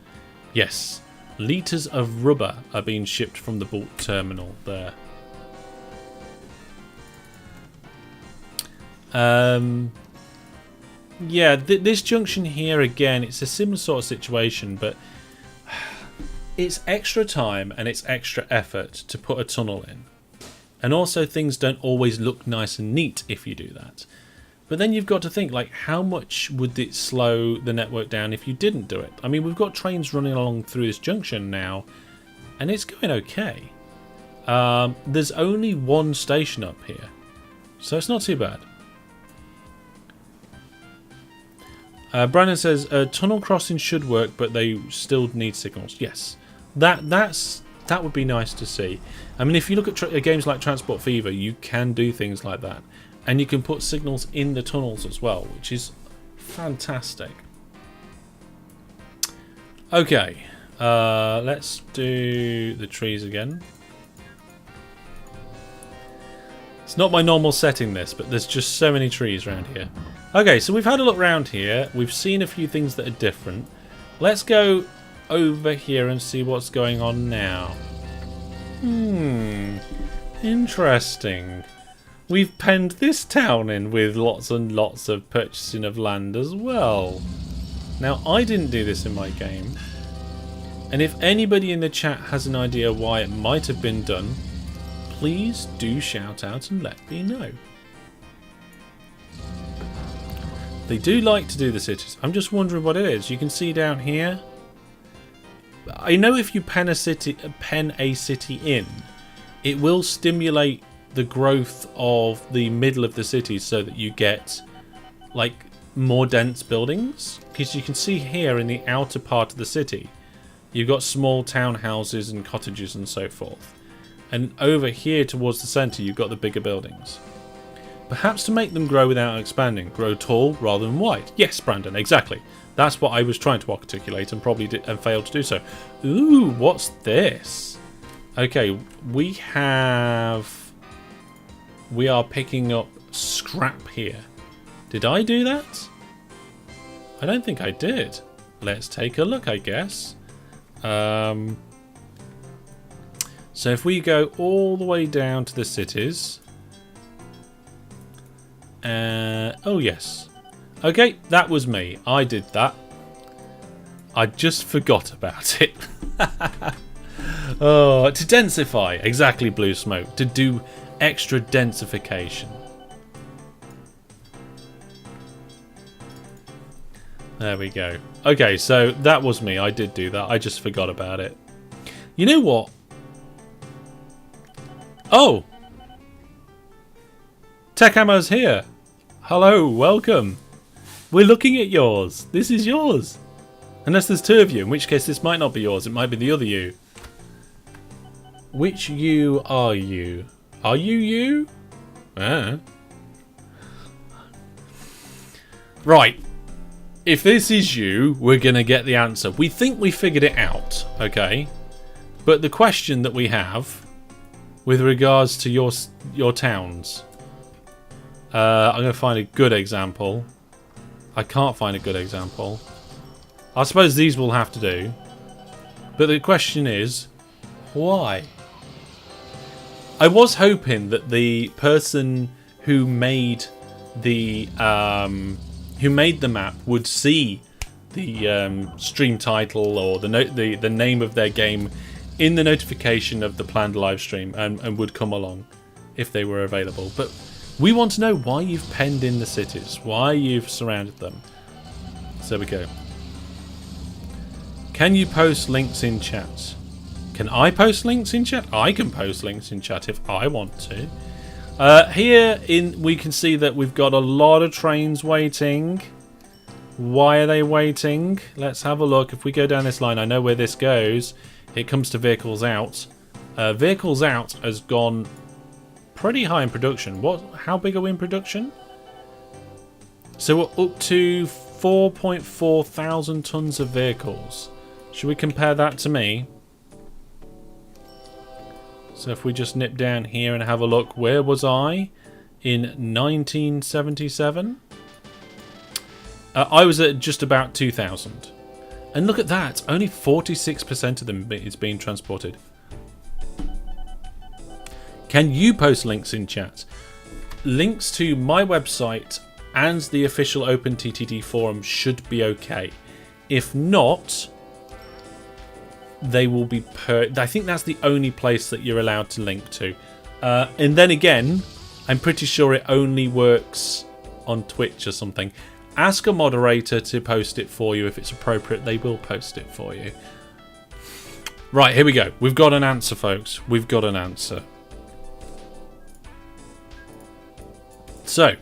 Yes, litres of rubber are being shipped from the bulk terminal there. Yeah, this junction here again, it's a similar sort of situation, but it's extra time and it's extra effort to put a tunnel in. And also things don't always look nice and neat if you do that. But then you've got to think, like, how much would it slow the network down if you didn't do it? I mean, we've got trains running along through this junction now, and it's going okay. There's only one station up here, so it's not too bad. Brandon says tunnel crossing should work, but they still need signals. Yes, that would be nice to see. I mean, if you look at games like Transport Fever, you can do things like that, and you can put signals in the tunnels as well, which is fantastic. Okay, let's do the trees again. It's not my normal setting, this, but there's just so many trees around here. Okay, so we've had a look around here. We've seen a few things that are different. Let's go over here and see what's going on now. Interesting. We've penned this town in with lots and lots of purchasing of land as well. Now, I didn't do this in my game. And if anybody in the chat has an idea why it might have been done, please do shout out and let me know. They do like to do the cities. I'm just wondering what it is. You can see down here. I know if you pen a city in, it will stimulate the growth of the middle of the city so that you get like more dense buildings. Because you can see here in the outer part of the city, you've got small townhouses and cottages and so forth. And over here towards the centre, you've got the bigger buildings. Perhaps to make them grow without expanding. Grow tall rather than wide. Yes, Brandon, exactly. That's what I was trying to articulate and probably failed to do so. Ooh, what's this? Okay, we are picking up scrap here. Did I do that? I don't think I did. Let's take a look, I guess. So if we go all the way down to the cities... oh yes. Okay, that was me. I did that. I just forgot about it. Oh, to densify. Exactly, Blue Smoke. To do extra densification. There we go. Okay, so that was me. I did do that. I just forgot about it. You know what? Oh! Tech Ammo's here. Hello, welcome. We're looking at yours. This is yours. Unless there's two of you, in which case this might not be yours. It might be the other you. Which you are you? Are you you? Right. If this is you, we're going to get the answer. We think we figured it out, okay? But the question that we have with regards to your towns... I'm going to find a good example. I can't find a good example. I suppose these will have to do. But the question is, why? I was hoping that the person who made the map would see the stream title or the name of their game in the notification of the planned live stream and would come along if they were available. But we want to know why you've penned in the cities, why you've surrounded them. So there we go. Can you post links in chat? Can I post links in chat? I can post links in chat if I want to. We can see that we've got a lot of trains waiting. Why are they waiting? Let's have a look. If we go down this line, I know where this goes. It comes to vehicles out. Vehicles out has gone pretty high in production. How big are we in production? So we're up to 4.4 thousand tons of vehicles. Should we compare that to me? So if we just nip down here and have a look, where was I in 1977? I was at just about 2,000. And look at that, only 46% of them is being transported. Can you post links in chat? Links to my website and the official OpenTTD forum should be okay. If not, they will be I think that's the only place that you're allowed to link to. And then again, I'm pretty sure it only works on Twitch or something. Ask a moderator to post it for you. If it's appropriate, they will post it for you. Right, here we go. We've got an answer, folks. We've got an answer. So,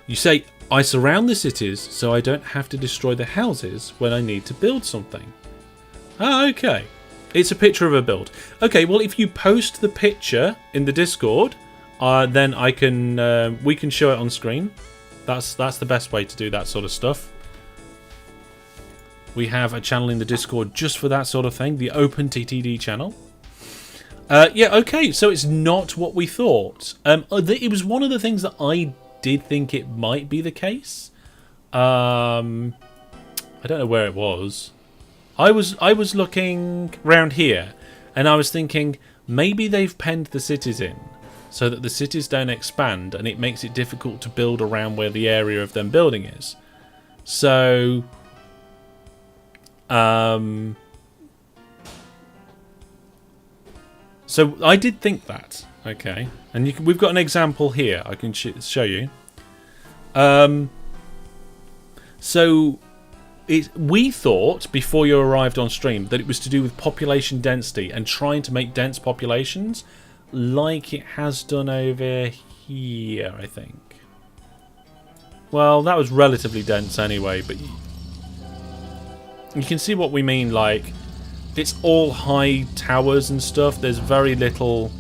you say, I surround the cities so I don't have to destroy the houses when I need to build something. Ah, okay. It's a picture of a build. Okay, well, if you post the picture in the Discord, then I can we can show it on screen. That's the best way to do that sort of stuff. We have a channel in the Discord just for that sort of thing, the OpenTTD channel. Yeah, okay, so it's not what we thought. It was one of the things that I did think it might be the case. I don't know where it was. I was looking around here, and I was thinking maybe they've penned the cities in so that the cities don't expand, and it makes it difficult to build around where the area of them building is. So, so I did think that. Okay, and we've got an example here. I can show you. So. We thought, before you arrived on stream, that it was to do with population density and trying to make dense populations like it has done over here, I think. Well, that was relatively dense anyway, but you can see what we mean, like, it's all high towers and stuff. There's very little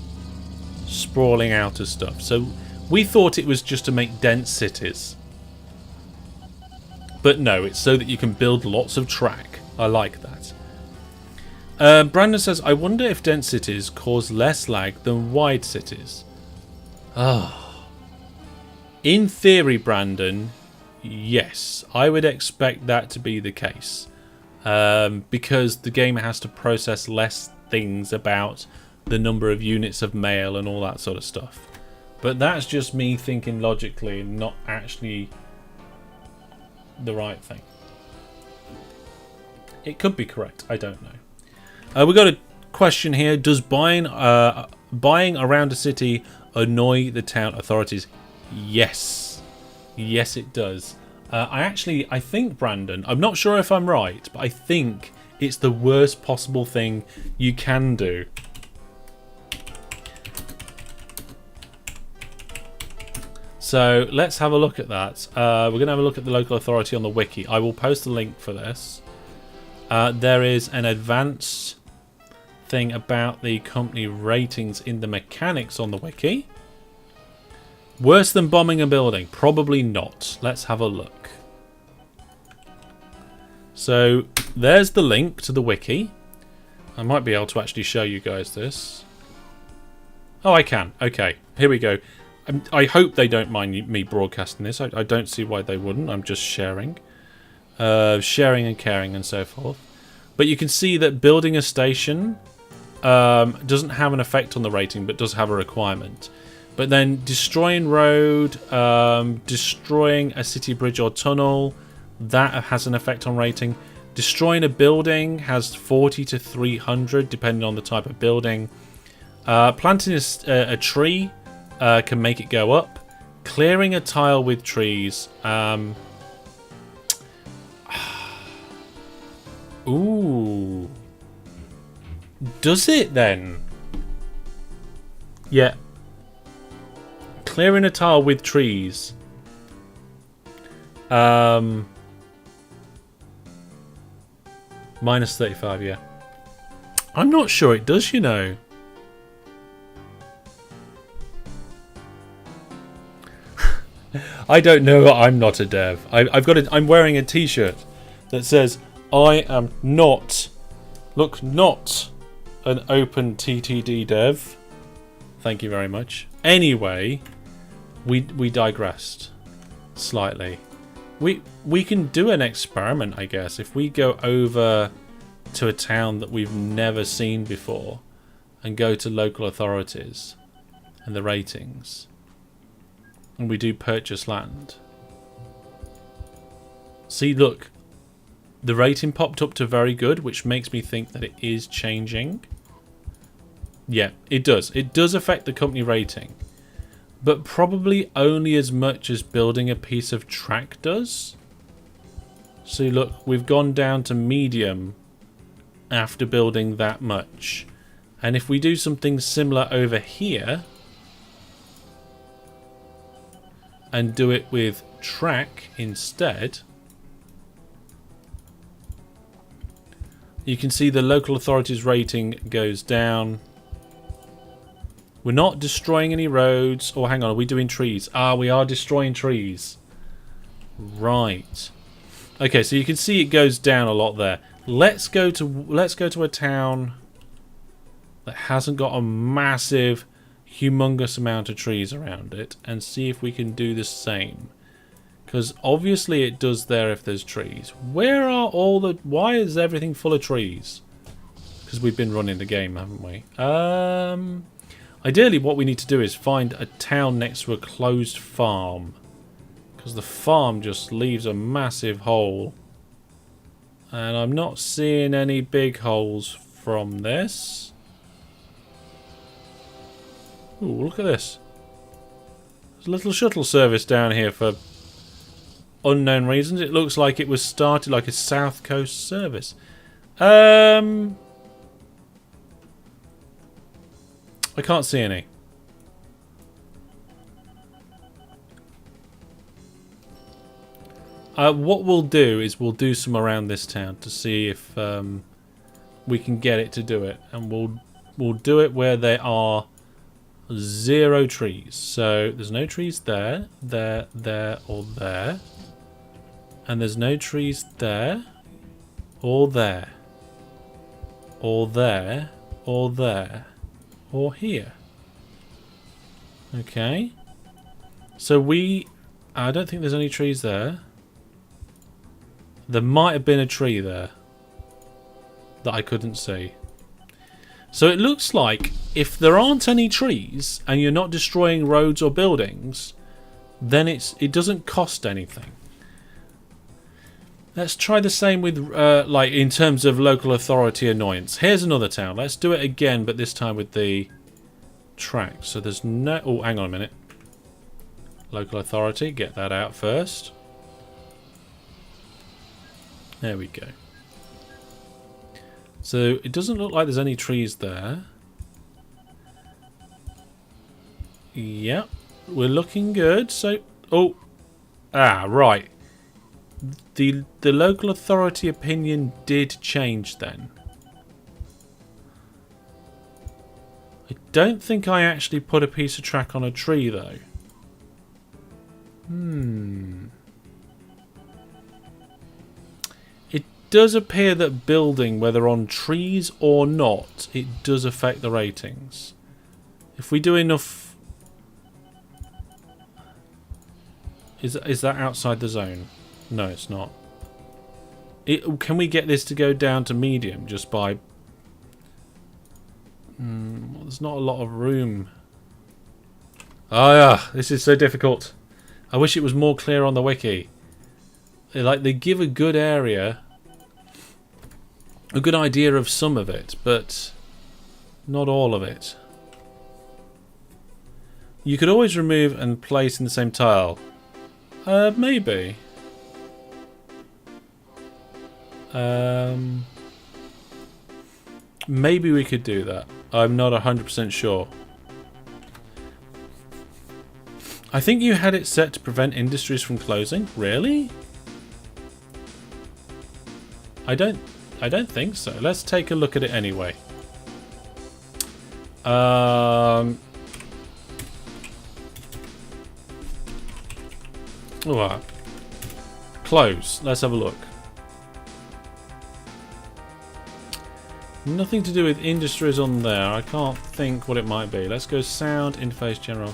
sprawling outer stuff. So we thought it was just to make dense cities. But no, it's so that you can build lots of track. I like that. Brandon says, I wonder if dense cities cause less lag than wide cities. Oh. In theory, Brandon, yes. I would expect that to be the case. Because the game has to process less things about the number of units of mail and all that sort of stuff. But that's just me thinking logically, not actually the right thing. It could be correct. I don't know. We got a question here. Does buying around a city annoy the town authorities? Yes. Yes, it does. I think, Brandon, I'm not sure if I'm right, but I think it's the worst possible thing you can do. So let's have a look at that. We're going to have a look at the local authority on the wiki. I will post a link for this. There is an advanced thing about the company ratings in the mechanics on the wiki. Worse than bombing a building? Probably not. Let's have a look. So there's the link to the wiki. I might be able to actually show you guys this. Oh, I can. Okay, here we go. I hope they don't mind me broadcasting this. I don't see why they wouldn't. I'm just sharing. Sharing and caring and so forth. But you can see that building a station doesn't have an effect on the rating, but does have a requirement. But then destroying road, destroying a city bridge or tunnel, that has an effect on rating. Destroying a building has 40 to 300, depending on the type of building. Planting a tree can make it go up. Clearing a tile with trees Ooh. Does it then? Yeah. Clearing a tile with trees. Minus 35, yeah. I'm not sure it does, you know. I don't know. I'm not a dev. I'm wearing a T-shirt that says I am not. Look, not an OpenTTD dev. Thank you very much. Anyway, we digressed slightly. We can do an experiment, I guess, if we go over to a town that we've never seen before and go to local authorities and the ratings, and we do purchase land. See, look, the rating popped up to very good, which makes me think that it is changing. Yeah, it does. It does affect the company rating, but probably only as much as building a piece of track does. See, look, we've gone down to medium after building that much. And if we do something similar over here and do it with track instead, you can see the local authorities rating goes down. We're not destroying any roads. Oh, hang on, are we doing trees? Ah, we are destroying trees. Right. Okay, so you can see it goes down a lot there. Let's go to a town that hasn't got a massive, humongous amount of trees around it and see if we can do the same. Because obviously it does there if there's trees. Where are all the... Why is everything full of trees? Because we've been running the game, haven't we? Ideally, what we need to do is find a town next to a closed farm. Because the farm just leaves a massive hole. And I'm not seeing any big holes from this. Ooh, look at this. There's a little shuttle service down here for unknown reasons. It looks like it was started like a South Coast service. I can't see any. What we'll do is we'll do some around this town to see if we can get it to do it, and we'll do it where there are 0 trees. So there's no trees there, there, or there, and there's no trees there, or there, or there, or there, or here. Okay. So I don't think there's any trees there. There might have been a tree there that I couldn't see. So it looks like if there aren't any trees and you're not destroying roads or buildings, then it doesn't cost anything. Let's try the same with like in terms of local authority annoyance. Here's another town. Let's do it again, but this time with the track. So there's no... Oh, hang on a minute. Local authority, get that out first. There we go. So it doesn't look like there's any trees there. Yep, we're looking good. So, oh, right. The local authority opinion did change then. I don't think I actually put a piece of track on a tree though. It does appear that building, whether on trees or not, it does affect the ratings. If we do enough... Is that outside the zone? No, it's not. Can we get this to go down to medium just by... Well, there's not a lot of room. Oh yeah, this is so difficult. I wish it was more clear on the wiki. They give a good area... A good idea of some of it, but not all of it. You could always remove and place in the same tile. Maybe. Maybe we could do that. I'm not 100% sure. I think you had it set to prevent industries from closing. Really? I don't think so. Let's take a look at it anyway. Alright. Close. Let's have a look. Nothing to do with industries on there. I can't think what it might be. Let's go sound, interface, general.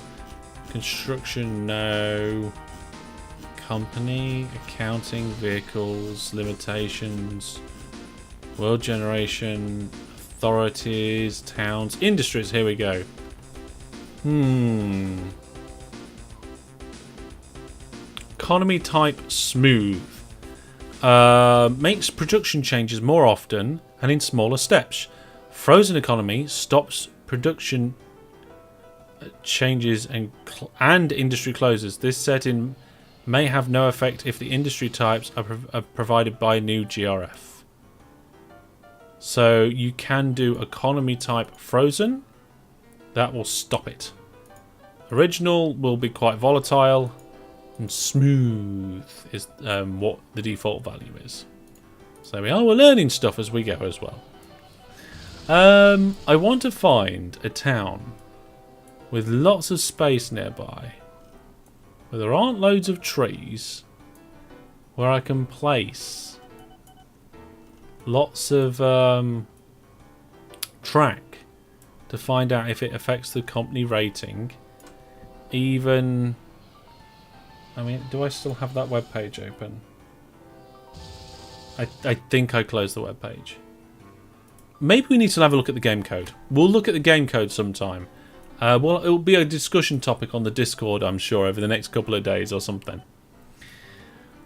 Construction, no. Company, accounting, vehicles, limitations, world generation, authorities, towns, industries. Here we go. Economy type smooth. Makes production changes more often and in smaller steps. Frozen economy stops production changes and industry closes. This setting may have no effect if the industry types are provided by new GRF. So you can do economy type frozen. That will stop it. Original will be quite volatile, and smooth is what the default value is. So we're learning stuff as we go as well. I want to find a town with lots of space nearby, where there aren't loads of trees, where I can place lots of track to find out if it affects the company rating. Even, I mean, do I still have that web page open? I think I closed the web page. Maybe we need to have a look at the game code. We'll look at the game code sometime. Well, it will be a discussion topic on the Discord, I'm sure, over the next couple of days or something.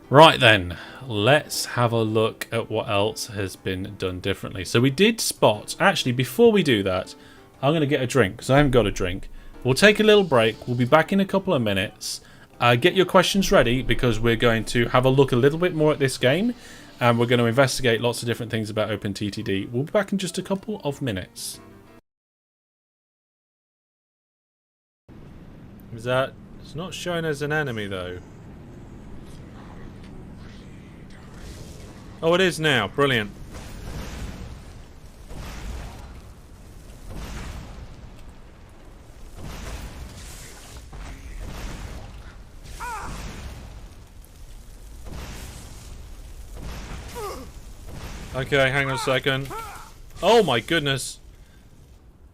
Right then, let's have a look at what else has been done differently. So we did spot... Actually, before we do that, I'm going to get a drink, because I haven't got a drink. We'll take a little break. We'll be back in a couple of minutes. Get your questions ready, because we're going to have a look a little bit more at this game. And we're going to investigate lots of different things about OpenTTD. We'll be back in just a couple of minutes. Is that... It's not showing as an enemy, though. Oh, it is now. Brilliant. Okay, hang on a second. Oh my goodness.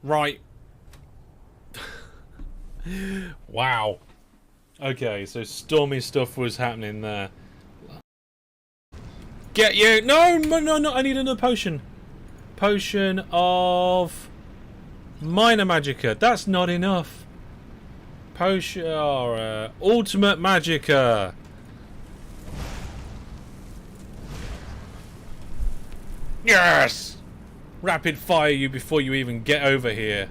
Right. Wow. Okay, so stormy stuff was happening there. Get you! No, no, no, I need another potion. Potion of minor magicka. That's not enough. Potion or ultimate magicka. Yes! Rapid fire you before you even get over here.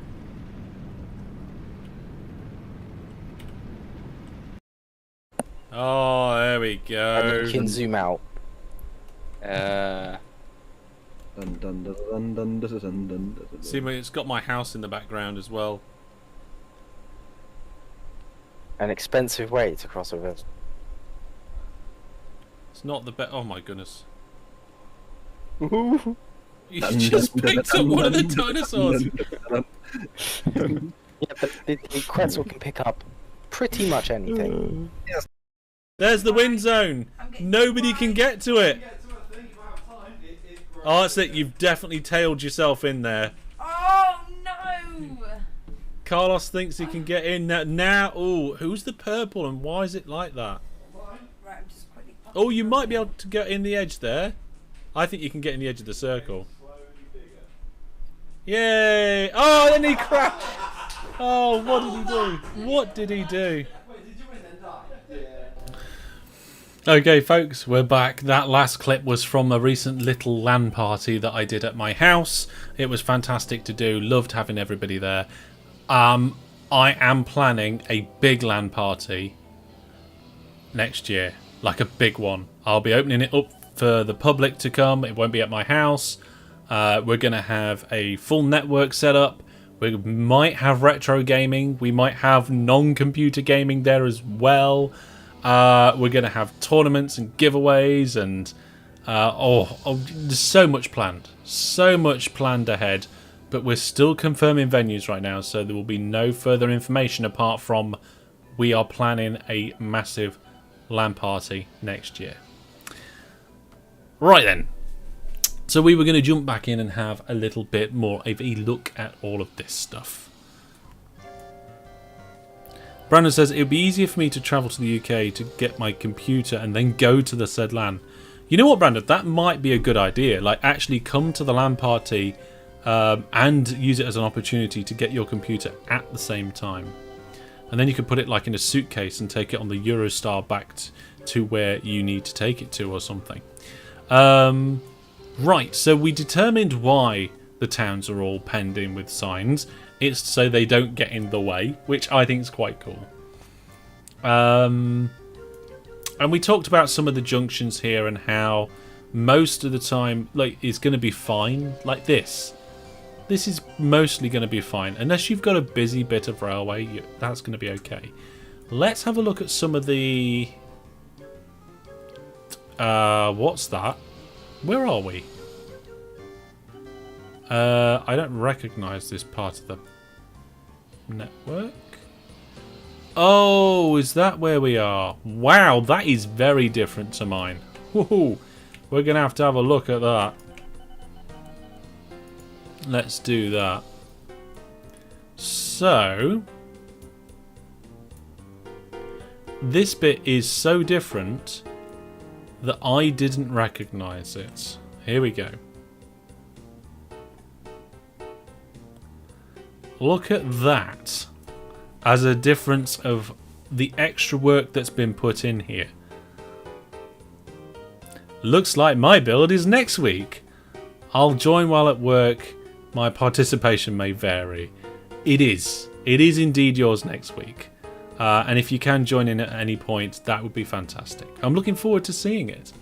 Oh, there we go. And you can zoom out. See, it's got my house in the background as well. An expensive way to cross a river. It's not the best. Oh my goodness. You just picked up one of the dinosaurs. Yeah, but the Quetzal can pick up pretty much anything. Yes. There's the wind zone. Nobody can get to it. Oh, that's it. You've definitely tailed yourself in there. Oh no! Carlos thinks he can get in now. Oh, who's the purple and why is it like that? Right, I'm just quickly. Oh, you might be able to get in the edge there. I think you can get in the edge of the circle. Yay! Oh, then he crashed. Oh, what did he do? What did he do? Okay, folks, we're back. That last clip was from a recent little LAN party that I did at my house. It was fantastic to do. Loved having everybody there. I am planning a big LAN party next year, like a big one. I'll be opening it up for the public to come. It won't be at my house. We're going to have a full network set up. We might have retro gaming. We might have non-computer gaming there as well. We're going to have tournaments and giveaways and there's so much planned. So much planned ahead. But we're still confirming venues right now, so there will be no further information apart from we are planning a massive LAN party next year. Right then. So we were going to jump back in and have a little bit more of a look at all of this stuff. Brandon says, it would be easier for me to travel to the UK to get my computer and then go to the said LAN. You know what, Brandon? That might be a good idea. Like, actually come to the LAN party and use it as an opportunity to get your computer at the same time. And then you could put it like in a suitcase and take it on the Eurostar back to where you need to take it to or something. Right, so we determined why the towns are all penned in with signs. It's so they don't get in the way, which I think is quite cool. And we talked about some of the junctions here and how most of the time, like, it's going to be fine. Like this. This is mostly going to be fine. Unless you've got a busy bit of railway, that's going to be okay. Let's have a look at some of the... what's that? Where are we? I don't recognise this part of the network. Oh, is that where we are? Wow, that is very different to mine. Woohoo! We're going to have a look at that. Let's do that. So, this bit is so different that I didn't recognise it. Here we go. Look at that as a difference of the extra work that's been put in here. Looks like my build is next week. I'll join while at work. My participation may vary. It is. It is indeed yours next week. And if you can join in at any point, that would be fantastic. I'm looking forward to seeing it.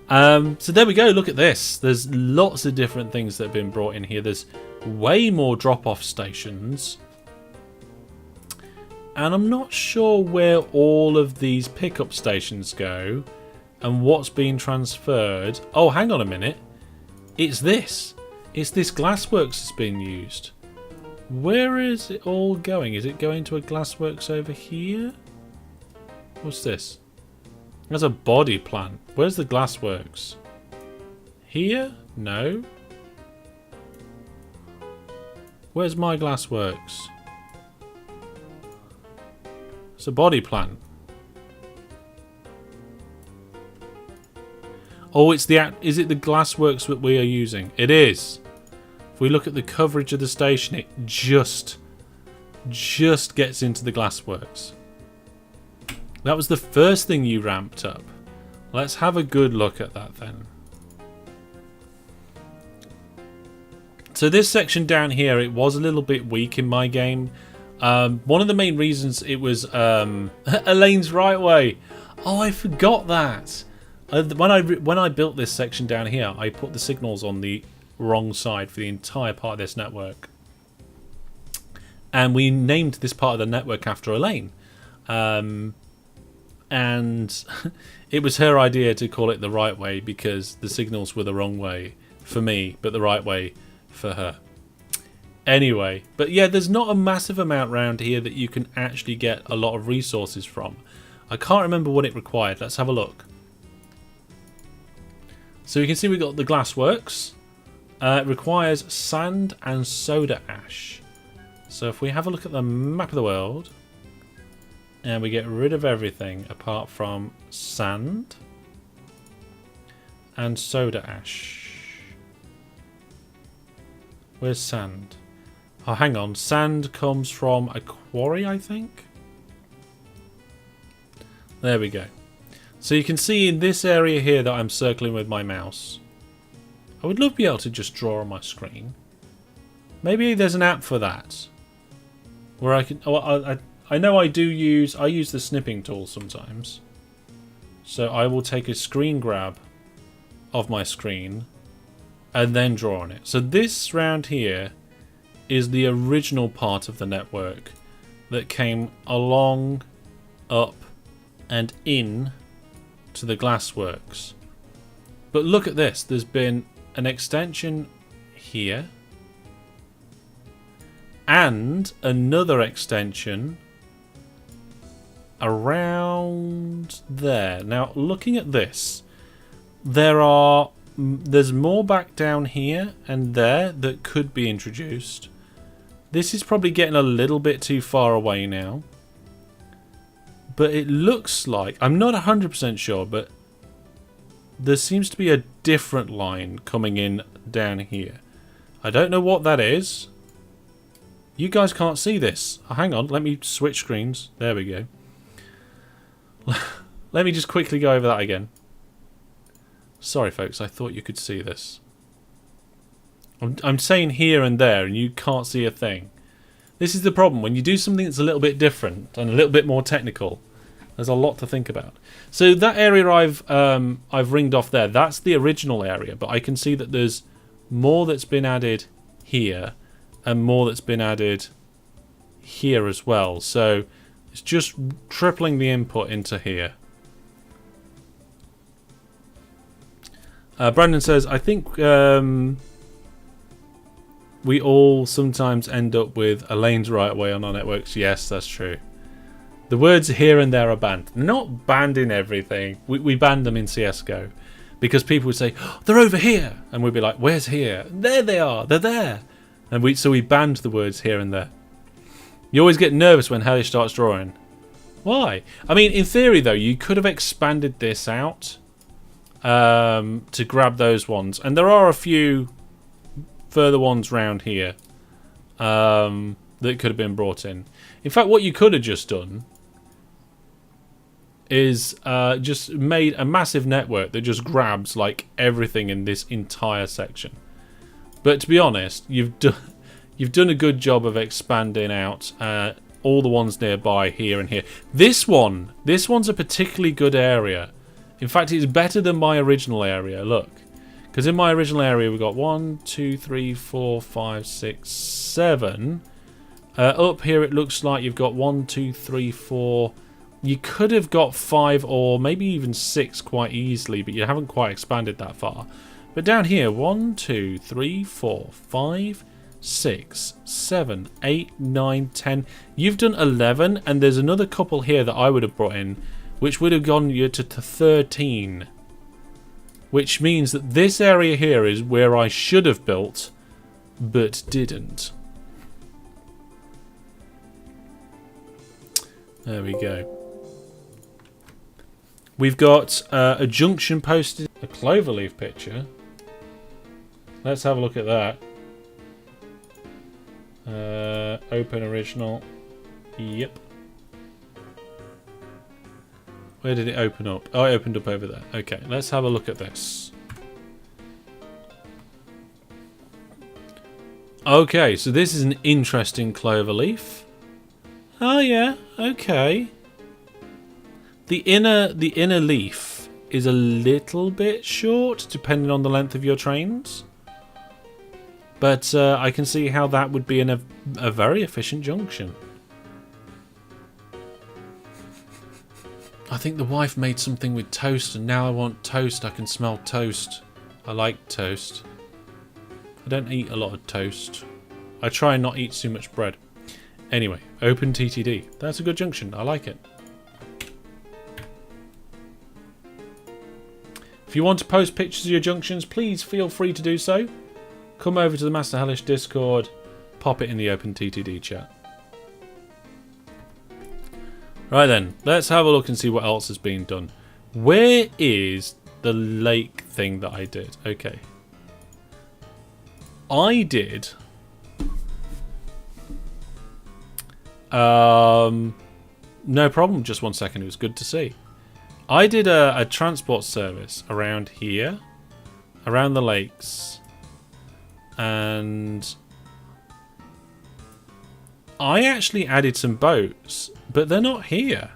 So there we go. Look at this. There's lots of different things that have been brought in here. There's way more drop-off stations. And I'm not sure where all of these pickup stations go and what's being transferred. Oh, hang on a minute. It's this. It's this glassworks that's being used. Where is it all going? Is it going to a glassworks over here? What's this? There's a body plant. Where's the glassworks? Here? No. Where's my glassworks? It's a body plant. Oh, it's the... Is it the glassworks that we are using? It is. If we look at the coverage of the station, it just gets into the glassworks. That was the first thing you ramped up. Let's have a good look at that then. So this section down here, it was a little bit weak in my game. One of the main reasons it was Elaine's right way. Oh, I forgot that. When I built this section down here, I put the signals on the wrong side for the entire part of this network. And we named this part of the network after Elaine. And it was her idea to call it the right way because the signals were the wrong way for me, but the right way for her. Anyway, but yeah, there's not a massive amount around here that you can actually get a lot of resources from. I can't remember what it required. Let's have a look. So you can see we've got the glassworks. It requires sand and soda ash. So if we have a look at the map of the world, and we get rid of everything apart from sand and soda ash. Where's sand? Oh, hang on. Sand comes from a quarry, I think. There we go. So you can see in this area here that I'm circling with my mouse. I would love to be able to just draw on my screen. Maybe there's an app for that. Where I can... Oh, I know I use the snipping tool sometimes. So I will take a screen grab of my screen and then draw on it. So this round here is the original part of the network that came along, up, and in to the glassworks. But look at this. There's been an extension here and another extension around there. Now, looking at this, there's more back down here and there that could be introduced. This is probably getting a little bit too far away now. But it looks like, I'm not 100% sure, but there seems to be a different line coming in down here. I don't know what that is. You guys can't see this. Oh, hang on, let me switch screens. There we go. Let me just quickly go over that again. Sorry, folks, I thought you could see this. I'm saying here and there, and you can't see a thing. This is the problem. When you do something that's a little bit different and a little bit more technical, there's a lot to think about. So that area I've ringed off there, that's the original area, but I can see that there's more that's been added here and more that's been added here as well. So it's just tripling the input into here. Brandon says, I think we all sometimes end up with a lanes right away on our networks. Yes, that's true. The words here and there are banned. Not banned in everything. We banned them in CSGO. Because people would say, oh, they're over here. And we'd be like, where's here? There they are. They're there. And so we banned the words here and there. You always get nervous when Hellish starts drawing. Why? I mean, in theory, though, you could have expanded this out to grab those ones. And there are a few further ones round here that could have been brought in. In fact, what you could have just done is just made a massive network that just grabs like everything in this entire section. But to be honest, you've done a good job of expanding out all the ones nearby here and here. This one's a particularly good area. In fact, it's better than my original area. Look, because in my original area we've got 1, 2, 3, 4, 5, 6, 7. Up here it looks like you've got 1, 2, 3, 4. You could have got 5 or maybe even 6 quite easily, but you haven't quite expanded that far. But down here, 1, 2, 3, 4, 5, 6, 7, 8, 9, 10. You've done 11, and there's another couple here that I would have brought in, which would have gone you to 13. Which means that this area here is where I should have built, but didn't. There we go. We've got a junction posted, a cloverleaf picture. Let's have a look at that. Open original. Yep. Where did it open up? Oh, it opened up over there. Okay, let's have a look at this. Okay, so this is an interesting cloverleaf. Oh yeah, okay. The inner leaf is a little bit short, depending on the length of your trains. But I can see how that would be in a very efficient junction. I think the wife made something with toast, and now I want toast. I can smell toast. I like toast. I don't eat a lot of toast. I try and not eat too much bread. Anyway, OpenTTD. That's a good junction. I like it. If you want to post pictures of your junctions, please feel free to do so. Come over to the Master Hellish Discord, pop it in the OpenTTD chat. Right then, let's have a look and see what else has been done. Where is the lake thing that I did? Okay. I did... no problem, just 1 second, it was good to see. I did a transport service around here, around the lakes, and I actually added some boats, but they're not here.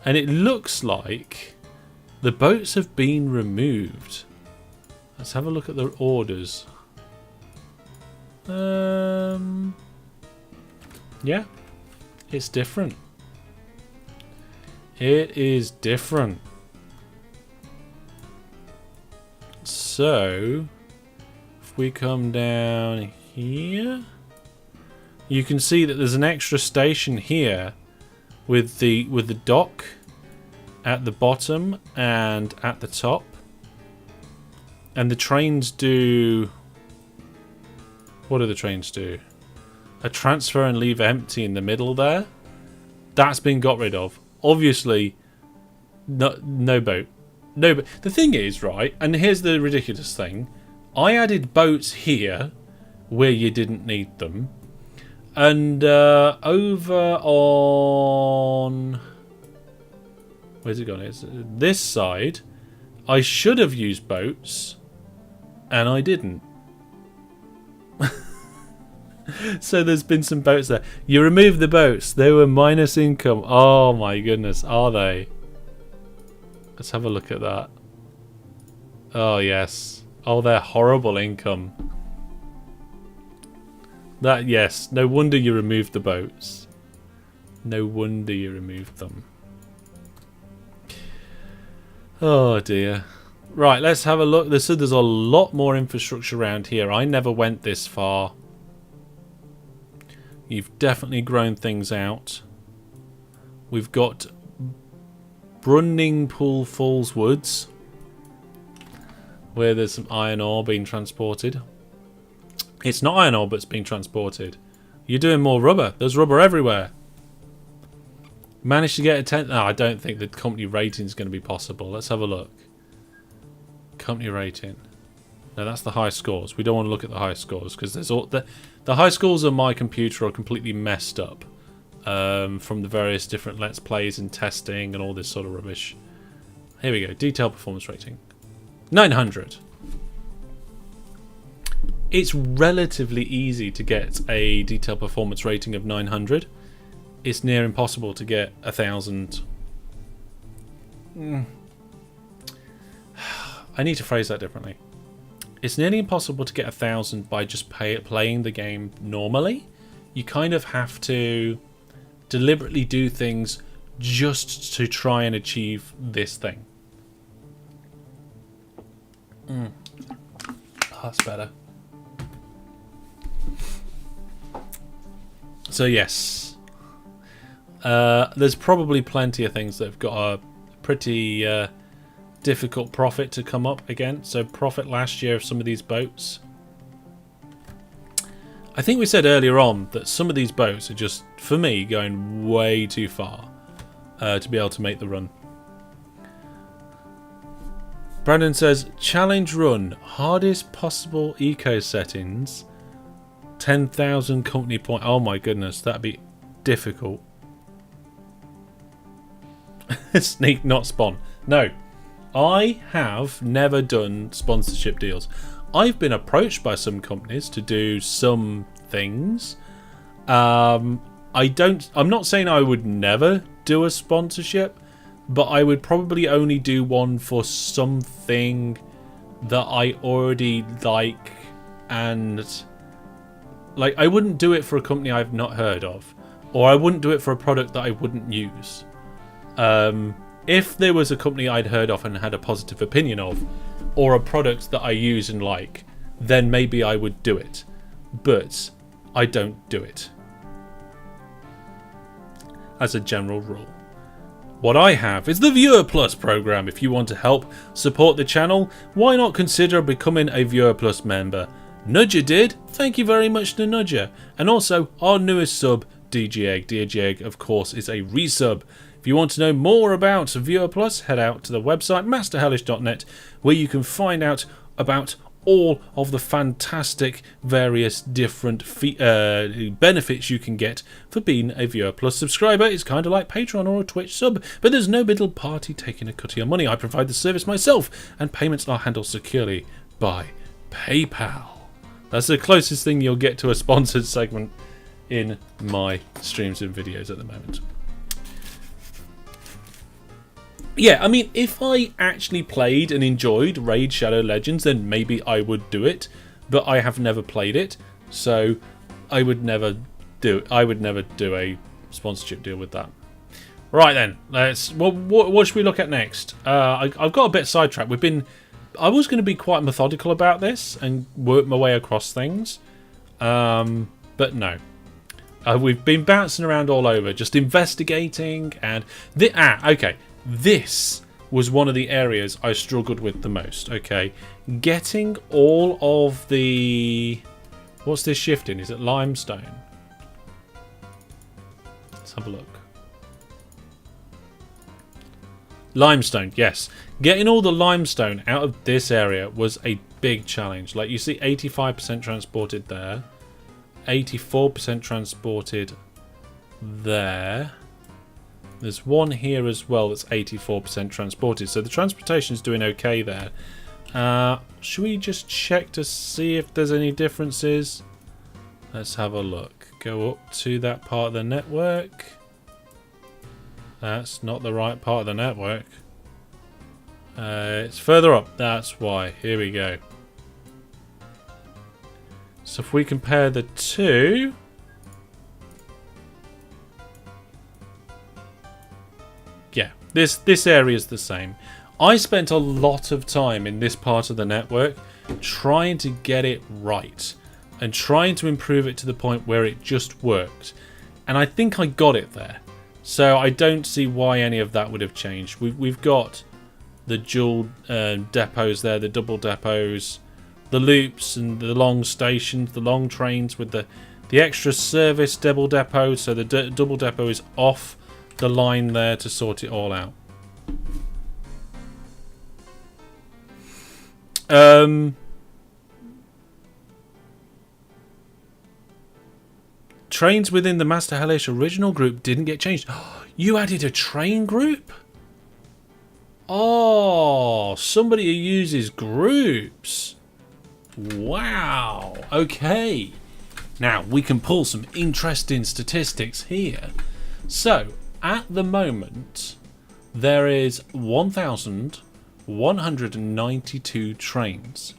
And it looks like the boats have been removed. Let's have a look at the orders. Yeah, it's different. It is different. So, if we come down here, you can see that there's an extra station here with the dock at the bottom and at the top. And the trains do... What do the trains do? A transfer and leave empty in the middle there. That's been got rid of. Obviously, no boat. No, but the thing is, right, and here's the ridiculous thing. I added boats here where you didn't need them. And over on... Where's it gone? It's this side. I should have used boats. And I didn't. So there's been some boats there. You removed the boats. They were minus income. Oh my goodness. Are they? Let's have a look at that. Oh yes. Oh, they're horrible income. That, yes. No wonder you removed the boats. No wonder you removed them. Oh dear. Right, let's have a look. There's a lot more infrastructure around here. I never went this far. You've definitely grown things out. We've got Brunningpool Falls Woods, where there's some iron ore being transported. It's not iron ore, but it's being transported. You're doing more rubber. There's rubber everywhere. Managed to get a 10. No, I don't think the company rating is going to be possible. Let's have a look. Company rating. No, that's the high scores. We don't want to look at the high scores because there's all the high scores on my computer are completely messed up from the various different Let's Plays and testing and all this sort of rubbish. Here we go. Detailed performance rating. 900. It's relatively easy to get a detailed performance rating of 900. It's near impossible to get 1,000. I need to phrase that differently. It's nearly impossible to get 1,000 by just playing the game normally. You kind of have to deliberately do things just to try and achieve this thing. Oh, that's better. So yes, there's probably plenty of things that have got a pretty difficult profit to come up against. So profit last year of some of these boats. I think we said earlier on that some of these boats are just, for me, going way too far to be able to make the run. Brandon says, challenge run, hardest possible eco settings, 10,000 company point. Oh my goodness, that'd be difficult. Sneak, not spawn. No, I have never done sponsorship deals. I've been approached by some companies to do some things. I'm not saying I would never do a sponsorship, but I would probably only do one for something that I already like, and like I wouldn't do it for a company I've not heard of, or I wouldn't do it for a product that I wouldn't use. If there was a company I'd heard of and had a positive opinion of, or a product that I use and like, then maybe I would do it. But I don't do it. As a general rule. What I have is the Viewer Plus program. If you want to help support the channel, why not consider becoming a Viewer Plus member? Nudger did. Thank you very much to Nudger. And also our newest sub, DG Egg. DG Egg, of course, is a resub. If you want to know more about Viewer Plus, head out to the website masterhellish.net, where you can find out about all of the fantastic various different benefits you can get for being a Viewer Plus subscriber. It's kind of like Patreon or a Twitch sub, but there's no middle party taking a cut of your money. I provide the service myself, and payments are handled securely by PayPal. That's the closest thing you'll get to a sponsored segment in my streams and videos at the moment. Yeah, I mean, if I actually played and enjoyed Raid Shadow Legends, then maybe I would do it. But I have never played it, so I would never do a sponsorship deal with that. Right then, let's. What should we look at next? I've got a bit sidetracked. I was going to be quite methodical about this and work my way across things, but no. We've been bouncing around all over, just investigating, and okay. This was one of the areas I struggled with the most. Okay, getting all of the what's this shifting? Is it limestone? Let's have a look. Limestone, yes. Getting all the limestone out of this area was a big challenge. Like you see, 85% transported there, 84% transported there. There's one here as well that's 84% transported. So the transportation is doing okay there. Should we just check to see if there's any differences? Let's have a look. Go up to that part of the network. That's not the right part of the network. It's further up. That's why. Here we go. So if we compare the two... Yeah, this area is the same. I spent a lot of time in this part of the network trying to get it right and trying to improve it to the point where it just worked. And I think I got it there. So I don't see why any of that would have changed. We've got the dual depots there, the double depots, the loops and the long stations, the long trains with the extra service double depot. So the double depot is off the line there to sort it all out. Trains within the Master Hellish original group didn't get changed. You added a train group? Oh, somebody who uses groups. Wow. Okay. Now we can pull some interesting statistics here. So at the moment, there is 1,192 trains.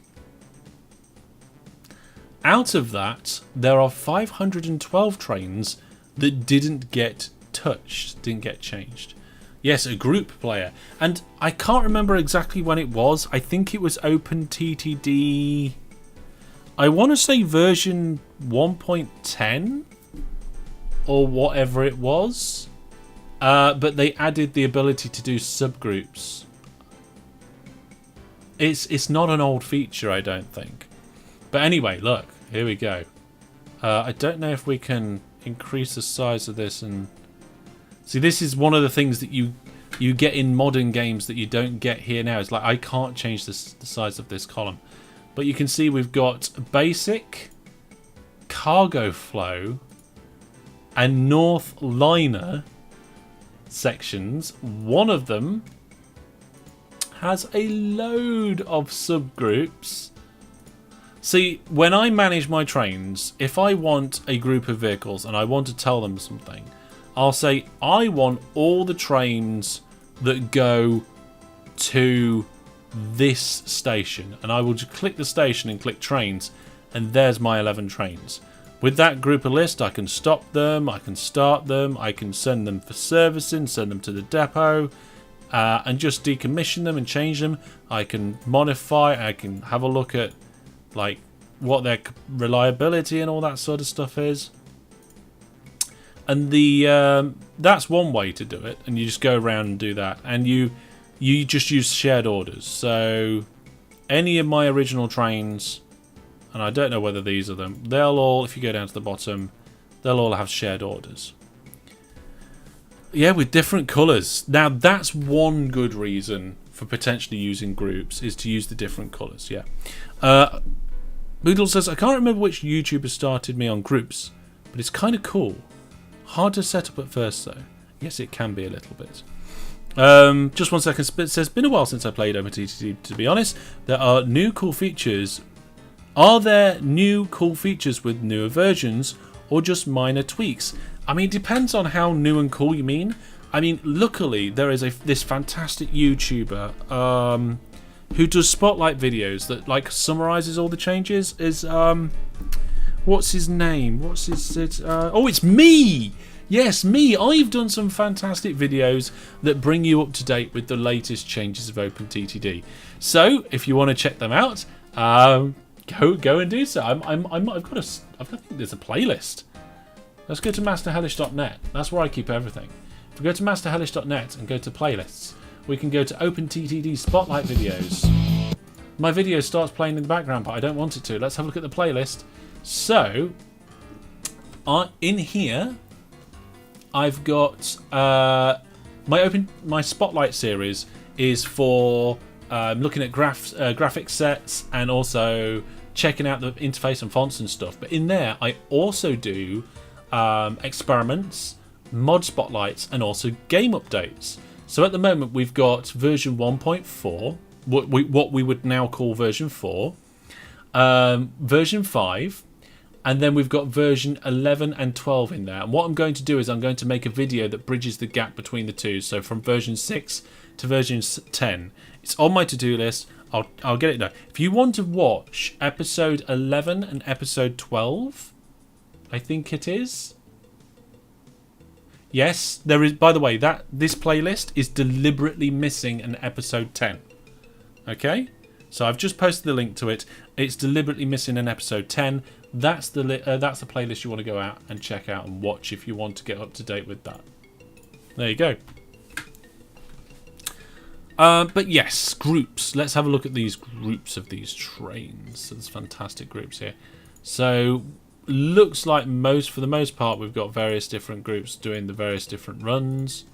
Out of that, there are 512 trains that didn't get touched, didn't get changed. Yes, a group player. And I can't remember exactly when it was. I think it was OpenTTD. I want to say version 1.10 or whatever it was. But they added the ability to do subgroups. It's not an old feature, I don't think. But anyway, look, here we go. I don't know if we can increase the size of this and see. This is one of the things that you get in modern games that you don't get here now. It's like I can't change the size of this column, but you can see we've got basic, cargo flow, and north liner sections. One of them has a load of subgroups. See, when I manage my trains, if I want a group of vehicles and I want to tell them something, I'll say I want all the trains that go to this station, and I will just click the station and click trains, and there's my 11 trains. With that group of list, I can stop them, I can start them, I can send them for servicing, send them to the depot, and just decommission them and change them. I can modify, I can have a look at like what their reliability and all that sort of stuff is. And that's one way to do it, and you just go around and do that, and you just use shared orders. So any of my original trains, and I don't know whether these are them, they'll all, if you go down to the bottom, they'll all have shared orders. Yeah, with different colours. Now that's one good reason for potentially using groups, is to use the different colours. Yeah. Boodle says, I can't remember which YouTuber started me on groups, but it's kind of cool. Hard to set up at first though. Yes, it can be a little bit. Just 1 second. It says, been a while since I played OpenTTD, to be honest. There are new cool features. Are there new cool features with newer versions, or just minor tweaks? I mean, it depends on how new and cool you mean. I mean, luckily there is this fantastic YouTuber who does spotlight videos that like summarizes all the changes. Is what's his name? Oh, it's me. Yes, me. I've done some fantastic videos that bring you up to date with the latest changes of OpenTTD. So if you want to check them out, go and do so. I think there's a playlist. Let's go to masterhellish.net. That's where I keep everything. If we go to masterhellish.net and go to playlists, we can go to OpenTTD Spotlight videos. My video starts playing in the background, but I don't want it to. Let's have a look at the playlist. So, in here, I've got my Spotlight series is for looking at graphic sets and also checking out the interface and fonts and stuff. But in there, I also do experiments, mod spotlights, and also game updates. So at the moment, we've got version 1.4, what we would now call version 4, version 5, and then we've got version 11 and 12 in there. And what I'm going to do is I'm going to make a video that bridges the gap between the two. So from version 6 to version 10. It's on my to-do list. I'll get it done. If you want to watch episode 11 and episode 12, I think it is. Yes, there is. By the way, this playlist is deliberately missing an episode 10. Okay? So I've just posted the link to it. It's deliberately missing an episode 10. That's the playlist you want to go out and check out and watch if you want to get up to date with that. There you go. But yes, groups. Let's have a look at these groups of these trains. So there's fantastic groups here. So looks like for the most part we've got various different groups doing the various different runs.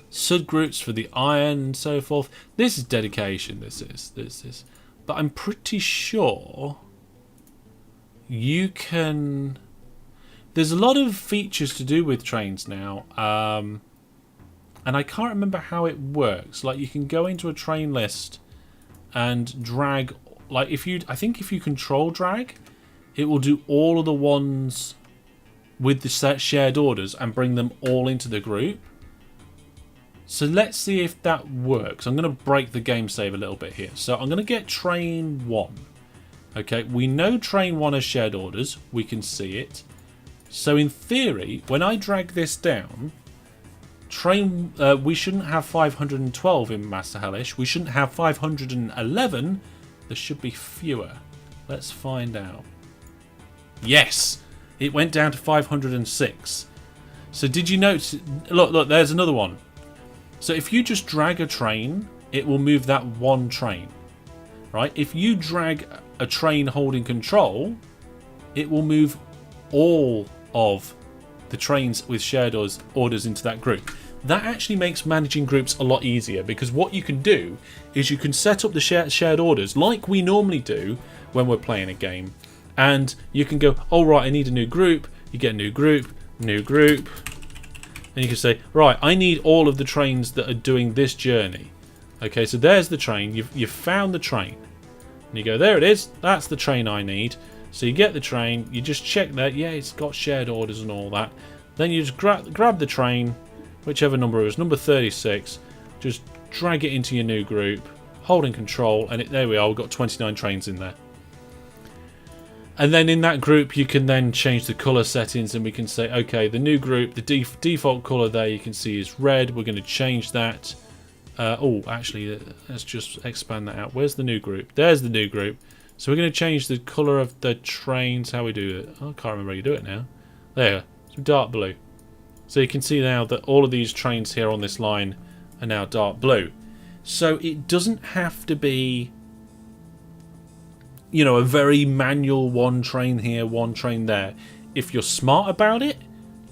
Subgroups for the iron and so forth. This is dedication. This is. But I'm pretty sure you can. There's a lot of features to do with trains now, and I can't remember how it works. Like you can go into a train list and drag. Like I think if you control drag, it will do all of the ones with the set shared orders and bring them all into the group. So let's see if that works. I'm going to break the game save a little bit here. So I'm going to get train 1. Okay, we know train 1 has shared orders. We can see it. So in theory, when I drag this down, we shouldn't have 512 in Master Hellish. We shouldn't have 511. There should be fewer. Let's find out. Yes, it went down to 506. So did you notice? Look, there's another one. So if you just drag a train, it will move that one train, right? If you drag a train holding control, it will move all of the trains with shared orders into that group. That actually makes managing groups a lot easier, because what you can do is you can set up the shared orders like we normally do when we're playing a game, and you can go, oh right, I need a new group. You get a new group, and you can say, right, I need all of the trains that are doing this journey. Okay, so there's the train. You've found the train. And you go, there it is. That's the train I need. So you get the train. You just check that. Yeah, it's got shared orders and all that. Then you just grab the train, whichever number it is, number 36. Just drag it into your new group, holding control, and there we are. We've got 29 trains in there. And then in that group, you can then change the color settings, and we can say, okay, the new group, the default color there you can see is red. We're going to change that. Oh, actually, let's just expand that out. Where's the new group? There's the new group. So we're going to change the color of the trains. How we do it? Oh, I can't remember how you do it now. There, some dark blue. So you can see now that all of these trains here on this line are now dark blue. So it doesn't have to be, you know, a very manual one train here, one train there. If you're smart about it,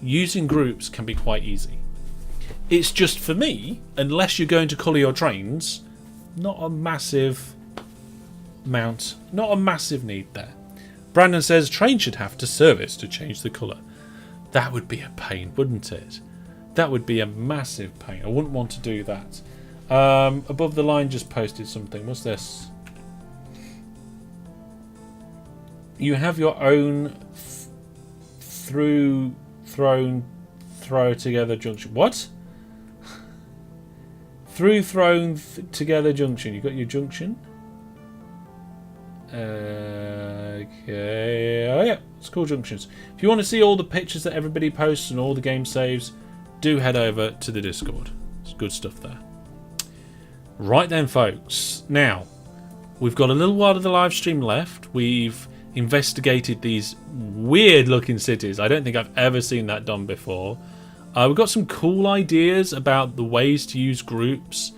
using groups can be quite easy. It's just, for me, unless you're going to colour your trains, not a massive need there. Brandon says train should have to service to change the colour. That would be a pain, wouldn't it? That would be a massive pain. I wouldn't want to do that. Above the line just posted something. What's this? You have your own throw together junction. What? Through thrown together junction. You got your junction? Okay. Oh yeah, it's cool junctions. If you want to see all the pictures that everybody posts and all the game saves, do head over to the Discord. It's good stuff there. Right then, folks. Now, we've got a little while of the live stream left. We've investigated these weird looking cities. I don't think I've ever seen that done before. We've got some cool ideas about the ways to use groups.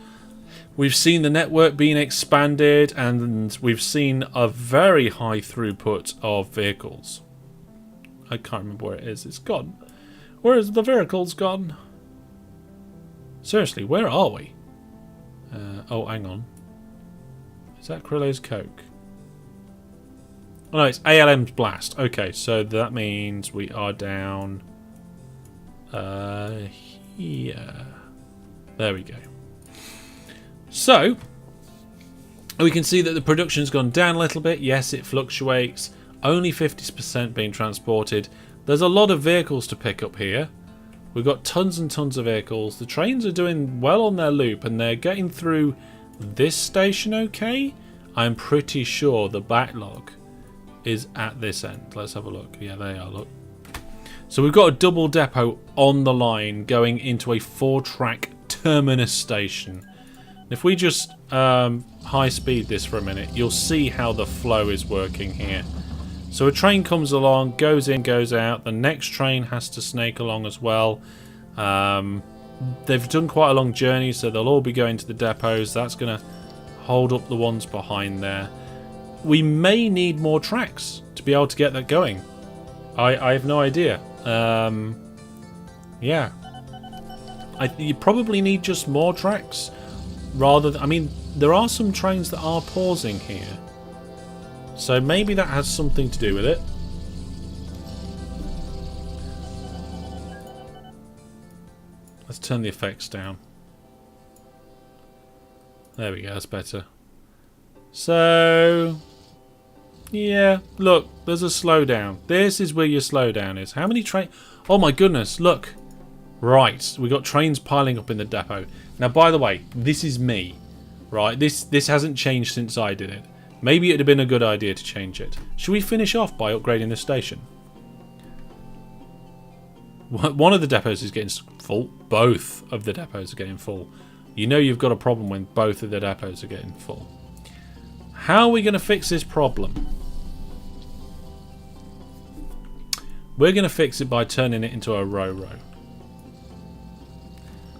We've seen the network being expanded, and we've seen a very high throughput of vehicles. I can't remember where it is. It's gone. Where is the vehicles gone? Seriously, where are we? Oh, hang on. Is that Krillo's Coke? Oh, no, it's ALM's Blast. Okay, so that means we are down here. There we go. So, we can see that the production's gone down a little bit. Yes, it fluctuates. Only 50% being transported. There's a lot of vehicles to pick up here. We've got tons and tons of vehicles. The trains are doing well on their loop, and they're getting through this station okay. I'm pretty sure the backlog is at this end. Let's have a look. Yeah, they are, look. So we've got a double depot on the line going into a 4-track terminus station. If we just high speed this for a minute, you'll see how the flow is working here. So a train comes along, goes in, goes out. The next train has to snake along as well. They've done quite a long journey, so they'll all be going to the depots. That's going to hold up the ones behind there. We may need more tracks to be able to get that going. I have no idea. Yeah. You probably need just more tracks. Rather than, I mean, there are some trains that are pausing here. So maybe that has something to do with it. Let's turn the effects down. There we go, that's better. So, yeah, look, there's a slowdown. This is where your slowdown is. How many trains? Oh my goodness, look. Right, we got trains piling up in the depot. Now, by the way, this is me, right? This hasn't changed since I did it. Maybe it'd have been a good idea to change it. Should we finish off by upgrading this station? One of the depots is getting full. Both of the depots are getting full. You know you've got a problem when both of the depots are getting full. How are we going to fix this problem? We're going to fix it by turning it into a row-row.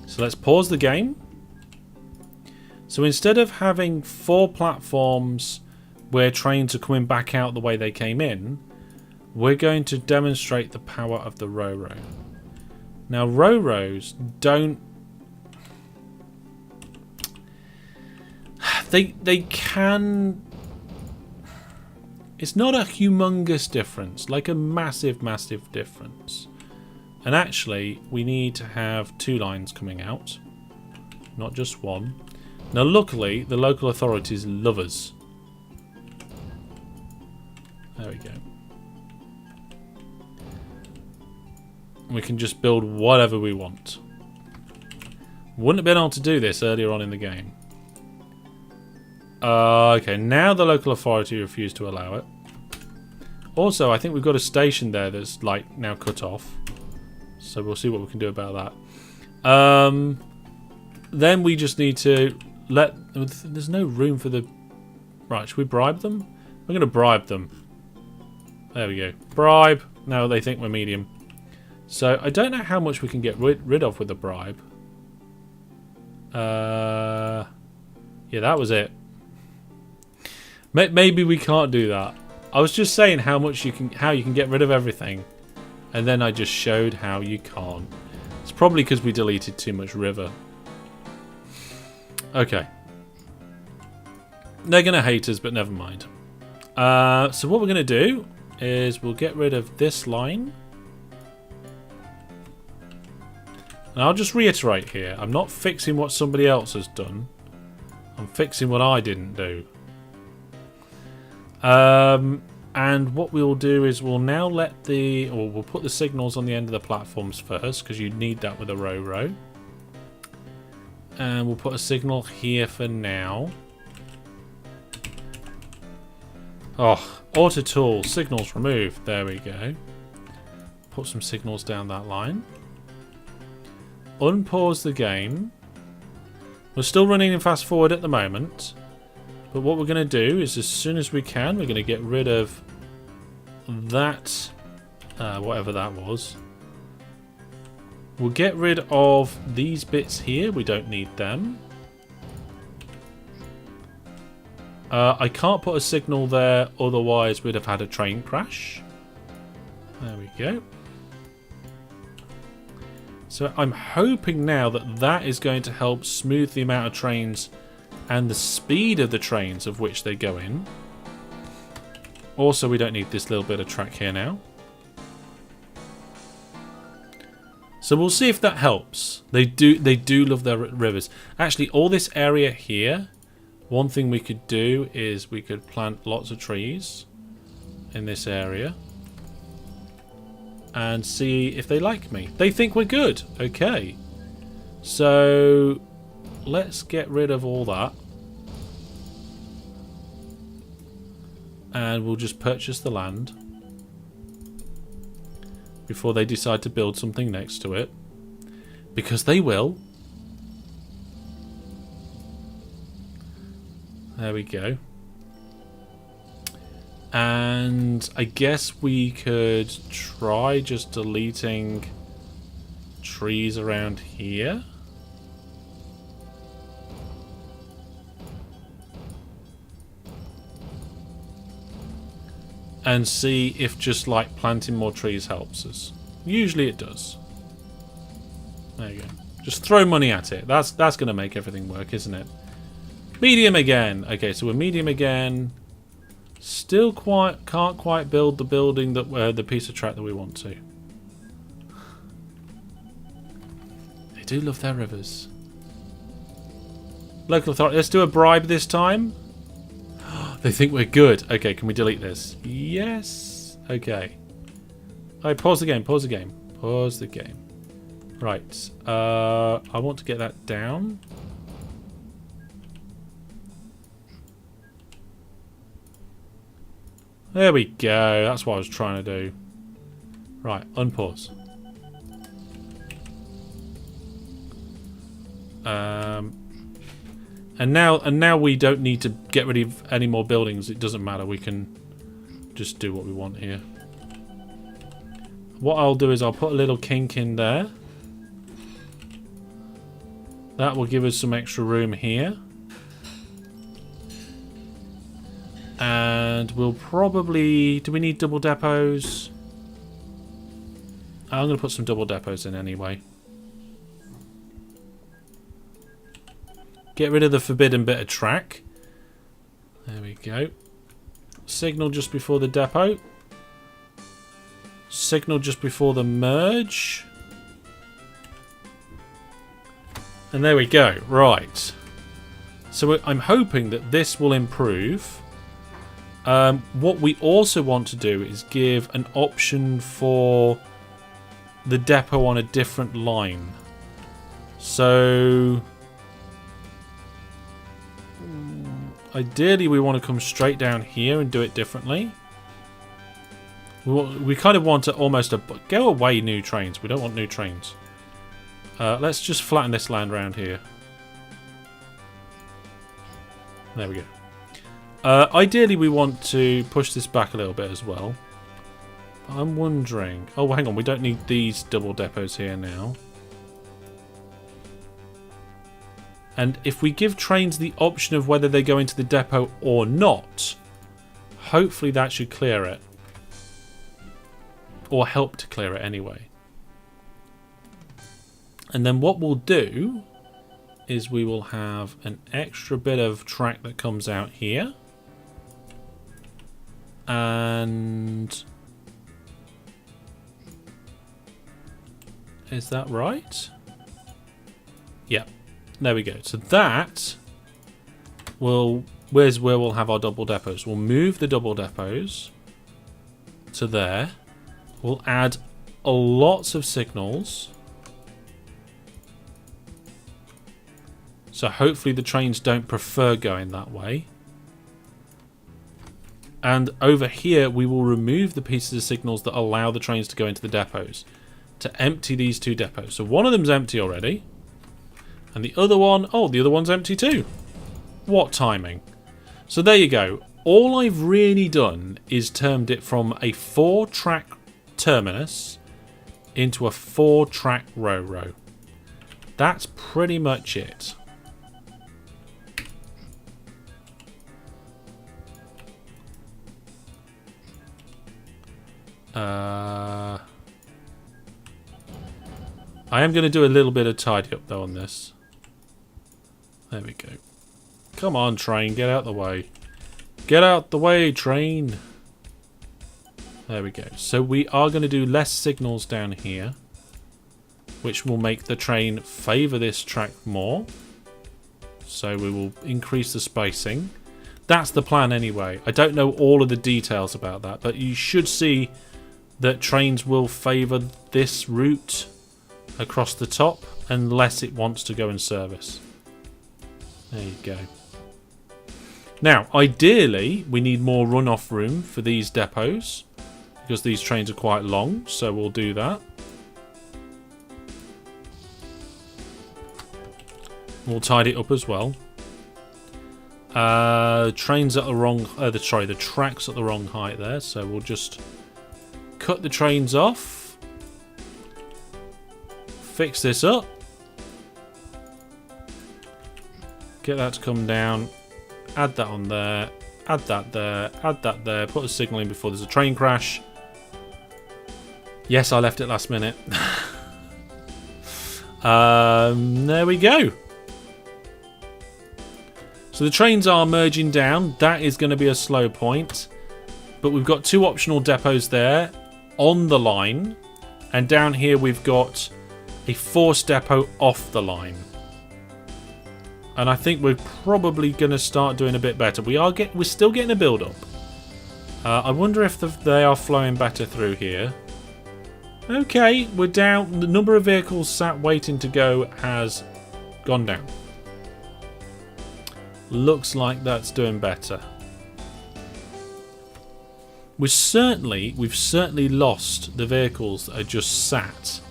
So let's pause the game. So instead of having 4 platforms where trains are coming back out the way they came in, we're going to demonstrate the power of the row-row. Now, row-rows don't... They can... It's not a humongous difference, like a massive, massive difference. And actually, we need to have 2 lines coming out, not just 1. Now, luckily, the local authorities love us. There we go. We can just build whatever we want. Wouldn't have been able to do this earlier on in the game. Okay, now the local authority refused to allow it. Also, I think we've got a station there that's like now cut off. So we'll see what we can do about that. Then we just need to let... There's no room for the... Right, should we bribe them? We're going to bribe them. There we go. Bribe. Now they think we're medium. So I don't know how much we can get rid of with a bribe. Yeah, that was it. Maybe we can't do that. I was just saying how you can get rid of everything, and then I just showed how you can't. It's probably because we deleted too much river. Okay. They're gonna hate us, but never mind. So what we're gonna do is we'll get rid of this line. And I'll just reiterate here, I'm not fixing what somebody else has done. I'm fixing what I didn't do. And And what we'll do is we'll now we'll put the signals on the end of the platforms first, because you need that with a row. And we'll put a signal here for now. Oh, auto tool, signals removed. There we go. Put some signals down that line. Unpause the game. We're still running in fast forward at the moment. But what we're going to do is, as soon as we can, we're going to get rid of that, whatever that was. We'll get rid of these bits here. We don't need them. I can't put a signal there, otherwise we'd have had a train crash. There we go. So I'm hoping now that that is going to help smooth the amount of trains and the speed of the trains of which they go in. Also, we don't need this little bit of track here now. So we'll see if that helps. They do love their rivers. Actually, all this area here, one thing we could do is we could plant lots of trees in this area and see if they like me. They think we're good. Okay. So let's get rid of all that. And we'll just purchase the land before they decide to build something next to it. Because they will. There we go. And I guess we could try just deleting trees around here. And see if just like planting more trees helps us. Usually it does. There you go. Just throw money at it. That's going to make everything work, isn't it? Medium again. Okay, so we're medium again. Still can't quite build the building that the piece of track that we want to. They do love their rivers. Local authority. Let's do a bribe this time. They think we're good. Okay, can we delete this? Yes. Okay. Alright, pause the game. Pause the game. Pause the game. Right. I want to get that down. There we go. That's what I was trying to do. Right, unpause. And now we don't need to get rid of any more buildings. It doesn't matter. We can just do what we want here. What I'll do is I'll put a little kink in there. That will give us some extra room here. And we'll probably... Do we need double depots? I'm going to put some double depots in anyway. Get rid of the forbidden bit of track. There we go. Signal just before the depot. Signal just before the merge. And there we go. Right. So I'm hoping that this will improve. What we also want to do is give an option for the depot on a different line. So ideally we want to come straight down here and do it differently. We kind of want to almost go away new trains. We don't want new trains. Let's just flatten this land around here. There we go. Ideally we want to push this back a little bit as well. I'm wondering... Oh, hang on. We don't need these double depots here now. And if we give trains the option of whether they go into the depot or not, hopefully that should clear it. Or help to clear it anyway. And then what we'll do is we will have an extra bit of track that comes out here. And... Is that right? Yep. There we go. So that will... Where's where we'll have our double depots. We'll move the double depots to there. We'll add lots of signals. So hopefully the trains don't prefer going that way. And over here we will remove the pieces of signals that allow the trains to go into the depots, to empty these two depots. So one of them's empty already. And the other one, oh, the other one's empty too. What timing. So there you go. All I've really done is turned it from a 4-track terminus into a 4-track Ro-Ro. That's pretty much it. I am going to do a little bit of tidy up though on this. There we go. Come on, train, get out the way. Get out the way, train. There we go. So we are going to do less signals down here, which will make the train favour this track more. So we will increase the spacing. That's the plan anyway. I don't know all of the details about that, but you should see that trains will favour this route across the top unless it wants to go in service. There you go. Now, ideally, we need more runoff room for these depots because these trains are quite long, so we'll do that. We'll tidy it up as well. Trains at the wrong, the tracks at the wrong height there, so we'll just cut the trains off. Fix this up. Get that to come down. Add that on there. Add that there. Add that there. Put a signal in before there's a train crash. Yes, I left it last minute. There we go. So the trains are merging down. That is going to be a slow point. But we've got 2 optional depots there on the line. And down here we've got a forced depot off the line. And I think we're probably going to start doing a bit better. We're still getting a build-up. I wonder if they are flowing better through here. Okay, we're down. The number of vehicles sat waiting to go has gone down. Looks like that's doing better. We've certainly lost the vehicles that are just sat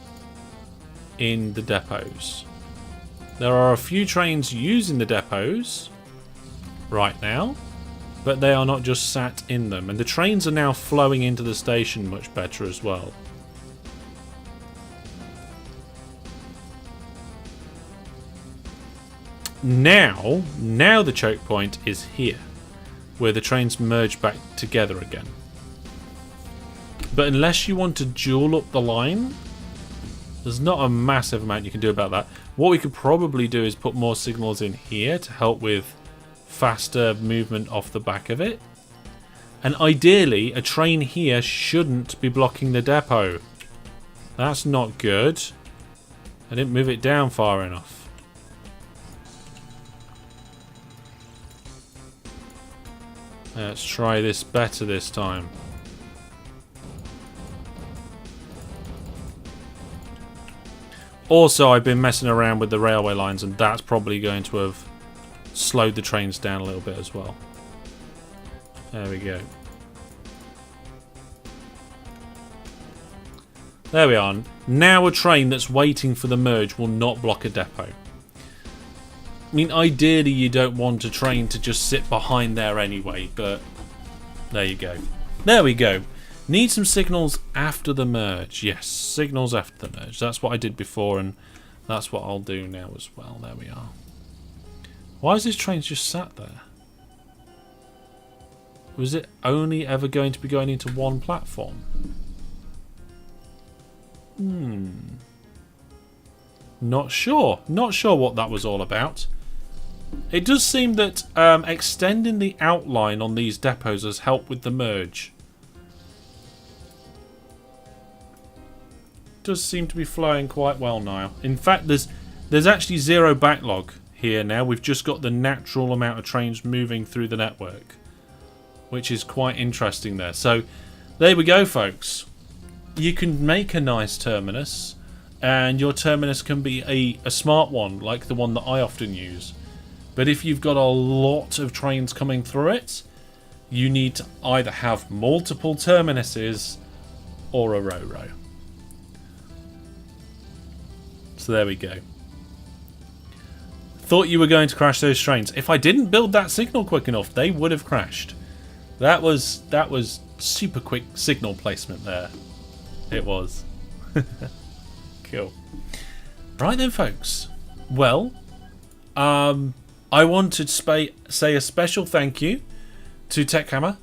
in the depots. There are a few trains using the depots right now, but they are not just sat in them. And the trains are now flowing into the station much better as well. Now the choke point is here, where the trains merge back together again. But unless you want to dual up the line, there's not a massive amount you can do about that. What we could probably do is put more signals in here to help with faster movement off the back of it. And ideally, a train here shouldn't be blocking the depot. That's not good. I didn't move it down far enough. Let's try this better this time. Also, I've been messing around with the railway lines, and that's probably going to have slowed the trains down a little bit as well. There we go. There we are. Now a train that's waiting for the merge will not block a depot. I mean, ideally you don't want a train to just sit behind there anyway, but there you go. There we go. Need some signals after the merge. Yes, signals after the merge. That's what I did before, and that's what I'll do now as well. There we are. Why is this train just sat there? Was it only ever going to be going into one platform? Not sure. Not sure what that was all about. It does seem that extending the outline on these depots has helped with the merge. Does seem to be flowing quite well now. In fact, there's actually 0 backlog here now. We've just got the natural amount of trains moving through the network, which is quite interesting there. So there we go, folks. You can make a nice terminus, and your terminus can be a smart one, like the one that I often use. But if you've got a lot of trains coming through it, you need to either have multiple terminuses or a Ro-Ro. So there we go. Thought you were going to crash those trains. If I didn't build that signal quick enough, they would have crashed. That was super quick signal placement there. It was. Cool. Right then, folks. Well, I want to say a special thank you to TechHammer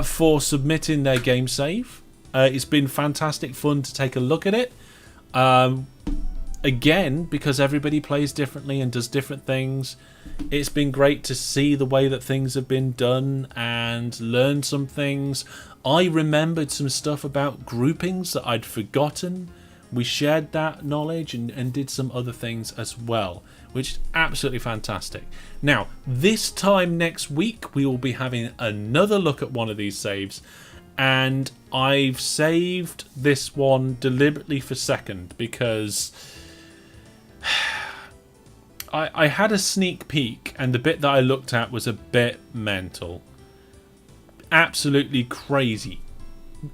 for submitting their game save. It's been fantastic fun to take a look at it. Again, because everybody plays differently and does different things, it's been great to see the way that things have been done and learn some things. I remembered some stuff about groupings that I'd forgotten. We shared that knowledge and did some other things as well, which is absolutely fantastic. Now, this time next week, we will be having another look at one of these saves, and I've saved this one deliberately for second because I had a sneak peek, and the bit that I looked at was a bit mental. Absolutely crazy.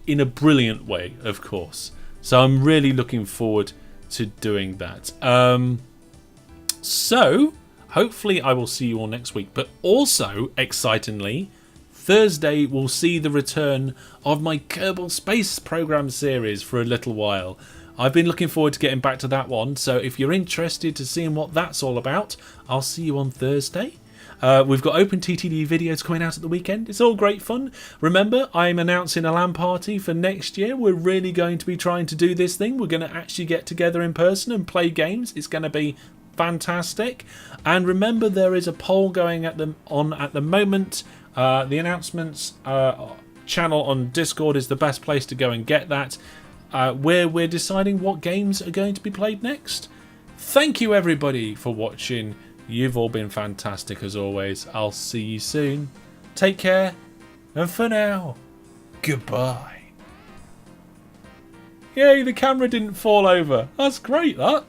In a brilliant way, of course. So I'm really looking forward to doing that. So, hopefully I will see you all next week. But also, excitingly, Thursday we'll see the return of my Kerbal Space Program series for a little while. I've been looking forward to getting back to that one, so if you're interested to seeing what that's all about, I'll see you on Thursday. We've got OpenTTD videos coming out at the weekend. It's all great fun. Remember, I'm announcing a LAN party for next year. We're really going to be trying to do this thing. We're going to actually get together in person and play games. It's going to be fantastic. And remember, there is a poll going at the moment. The announcements channel on Discord is the best place to go and get that. Where we're deciding what games are going to be played next. Thank you everybody for watching. You've all been fantastic as always. I'll see you soon. Take care, and for now, goodbye. Yay, the camera didn't fall over. That's great, that.